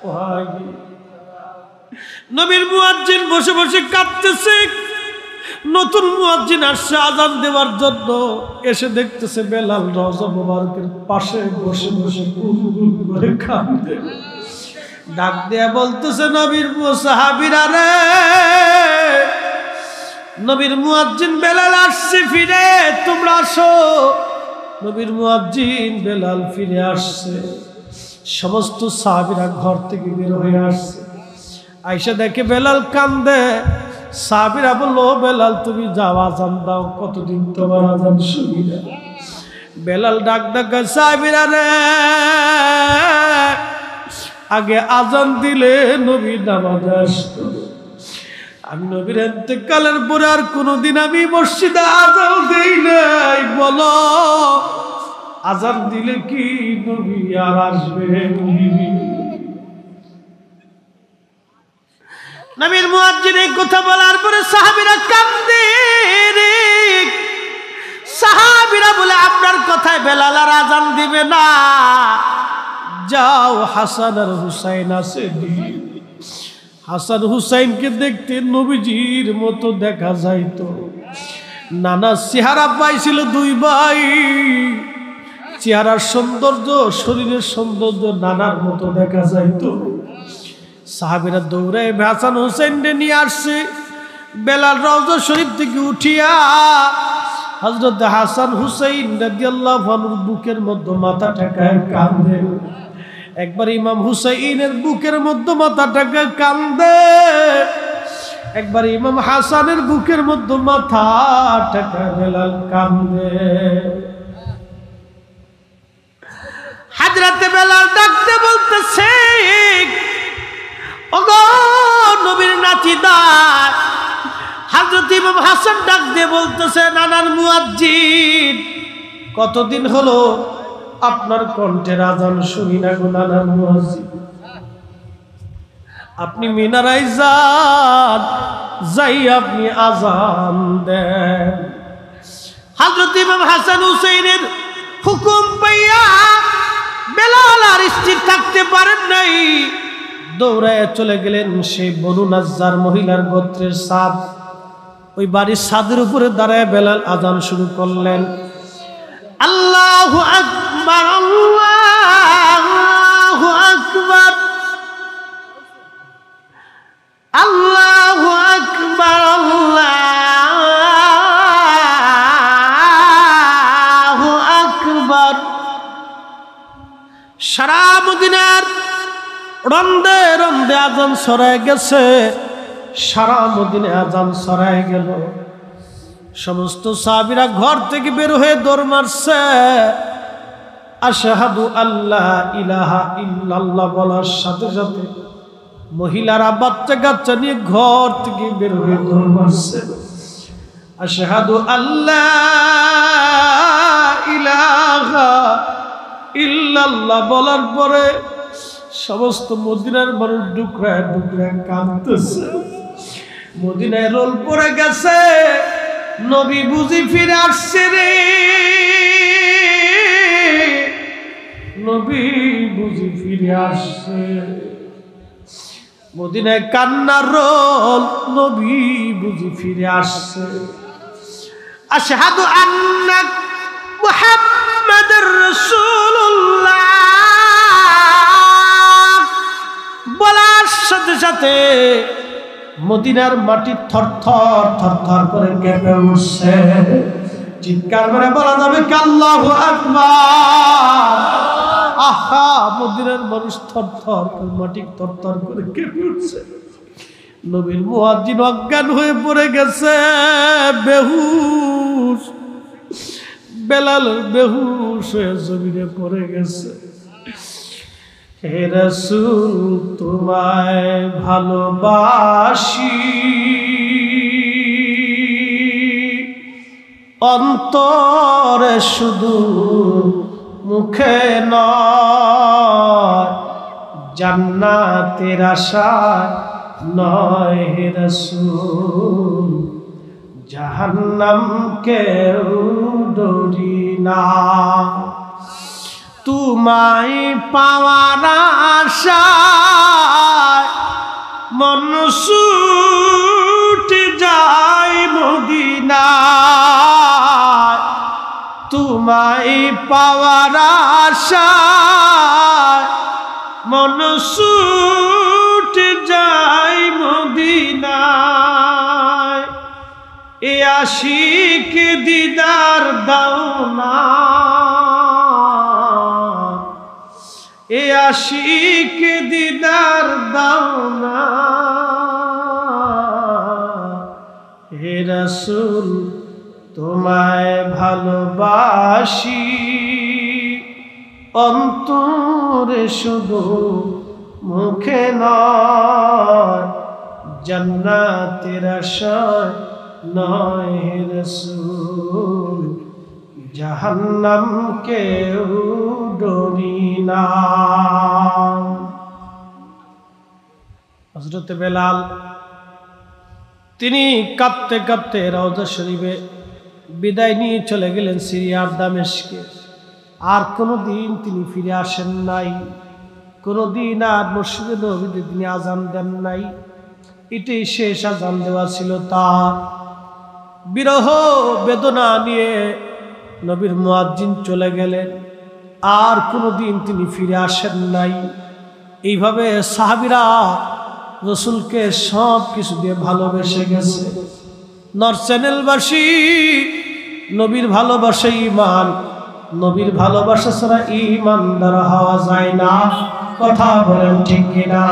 পাইতাম। নবীর মুয়াজ্জিন বসে বসে কাঁদতেছে। নতুন মুয়াজ্জিন আসছে আজান দেওয়ার জন্য, এসে দেখতেছে বেলাল রওজা মুবারকের পাশে বসে বসে গুনগুন করে কাঁদে। ডাক দেয়া বলতেছে, নবীর সাহাবীরা রে, নবীর মুয়াজ্জিন বেলাল আসছে, ফিরে তোমরা আসো। নবীর মুয়াজ্জিন বেলাল ফিরে আসছে। সমস্ত সাহাবীরা ঘর থেকে বের হয়ে আসছে। আয়েশা দেখে বেলাল কান্দে। সাহাবীরা বলল, বেলাল তুমি যাও, আজান দাও, কতদিন তোমার আজান শুনি না। বেলাল ডাক ডাক, সাহাবীরা রে, আগে আজান দিলে নবী নামাজে আসতো। আমি নবীর ইন্তেকালের পরে আর কোনোদিন আমি মসজিদে আজান দেই নাই। বলো, আজান দিলে কি নবী আর আসবে? নবীর মুয়াজ্জিন এই কথা বলার পরে সাহাবীরা কান্দে। সাহাবীরা বলে, আপনার কথায় বেলাল আর আজান দিবে না, যাও হাসান আর হুসাইন আছে, হাসান হুসাইনকে দেখতে নবীজির মতো দেখা যাইতো। নানা চেহারা পাইছিল দুই ভাই, চেহারার সৌন্দর্য, শরীরের সৌন্দর্য নানার মতো দেখা যাইতো। সাহাবীরা দৌড়ায় হাসান হুসাইনকে নিয়ে আসছে। বেলাল রওজা শরীফ থেকে উঠিয়া হযরত হাসান হুসাইন রাদিয়াল্লাহু আনহুর বুকের মধ্যে মাথা ঠেকায় কাঁদে। একবার ইমাম হুসাইনের বুকের মধ্যে মাথা ঠেকায় কাঁদে, একবার ইমাম হাসানের বুকের মধ্যে মাথা ঠেকায় বেলাল কাঁদে। হযরত বেলাল ডাকতে বলতেছে, ওগো নবীর নাতিদার। হযরত ইমাম হাসান ডাক দিয়ে বলতেছে, নানার মুয়াজ্জিন, কতদিন হলো আপনার কণ্ঠের আজান শুনি না গো নানার মুয়াজ্জিন। আপনি মিনারায় যান, যাই আপনি আজান দেন। হযরত ইমাম হাসান হুসাইনের হুকুম পাইয়া বেলাল আর স্থির থাকতে পারেন নাই, দৌড়ায় চলে গেলেন সেই বনু নাজ্জার মহিলার গোত্রের ছাদ। ওই বাড়ির ছাদের উপরে দাঁড়ায় বেলাল আজান শুরু করলেন। আল্লাহু আকবার, আল্লাহু আকবার, আল্লাহু আকবার, আল্লাহু আকবার। সারা মদিনার রন্দে রন্দে আজান ছড়ায় গেছে, সারা মদিনে আজান ছড়ায় গেল। সমস্ত সাহাবীরা ঘর থেকে বের হয়ে দৌড় মারছে। আশহাদু আল্লা ইলাহা ইল্লাল্লাহ বলার সাথে সাথে মহিলারা বাচ্চা কাচ্চা নিয়ে ঘর থেকে বের হয়ে দৌড় মারছে। আশহাদু আল্লা ইলাহা ইল্লাল্লাহ বলার পরে সমস্ত মদিনার মানুষ ডুকরায় ডুকরায় কাঁদতেছে। মদিনায় রোল পড়ে গেছে, নবী বুঝি ফিরে আসছে রে, নবী বুঝি ফিরে আসছে। মদিনায় কান্নার রোল, নবী বুঝি ফিরে আসছে। আশহাদু আন্না মুহাম্মাদুর রাসূলুল্লাহ বলার সাথে সাথে মদিনার মাটি থরথর থরথর করে কেঁপে উঠছে। চিৎকার করে বলা যাবে আল্লাহু আকবার। আহা, মদিনার মানুষ থরথর করে মাটি থরথর করে কেঁপে উঠছে। নবীর মুয়াজ্জিন অজ্ঞান হয়ে পড়ে গেছে, বেহুশ। বেলাল বেহুশ হয়ে জমিনে পড়ে গেছে। হে রাসূল, তোমায় ভালোবাসি, অন্তরে শুধু মুখে নয়, জান্নাতের আশায় নয় হে রাসূল, জাহান্নামকেও ডরি না। তোমায় পাওয়ার আশায় মন ছুটে যায় মদিনায়, তোমায় পাওয়ার আশায় মন ছুটে যায় মদিনায়। এ আশিক দিদার দাও না, এ আশিক দিদার দাও না হে রাসূল, তোমায় ভালোবাসি অন্তরে শুধু মুখে নয়, জান্নাতের আশায় নয় হে রাসূল, জাহান্নামকেও ডরি না। হযরত বেলাল তিনি কাঁদতে কাঁদতে রওজা শরীফে বিদায় নিয়ে চলে গেলেন সিরিয়ার দামেস্কে। আর কোনোদিন তিনি ফিরে আসেন নাই, কোনোদিন আর মসজিদে নববীতে তিনি আজান দেন নাই। এটাই শেষ আজান দেওয়া ছিল তার। বিরহ বেদনা নিয়ে নবীর মুয়াজ্জিন চলে গেলেন, আর কোনোদিন তিনি ফিরে আসেন নাই। এইভাবে সাহাবীরা রসুলকে সব কিছু দিয়ে ভালোবেসে গেছে। নর চ্যানেলবাসী, নবীর ভালোবাসা ঈমান, নবীর ভালোবাসা ছাড়া ঈমানদার হওয়া যায় না। কথা বলেন ঠিক কিনা?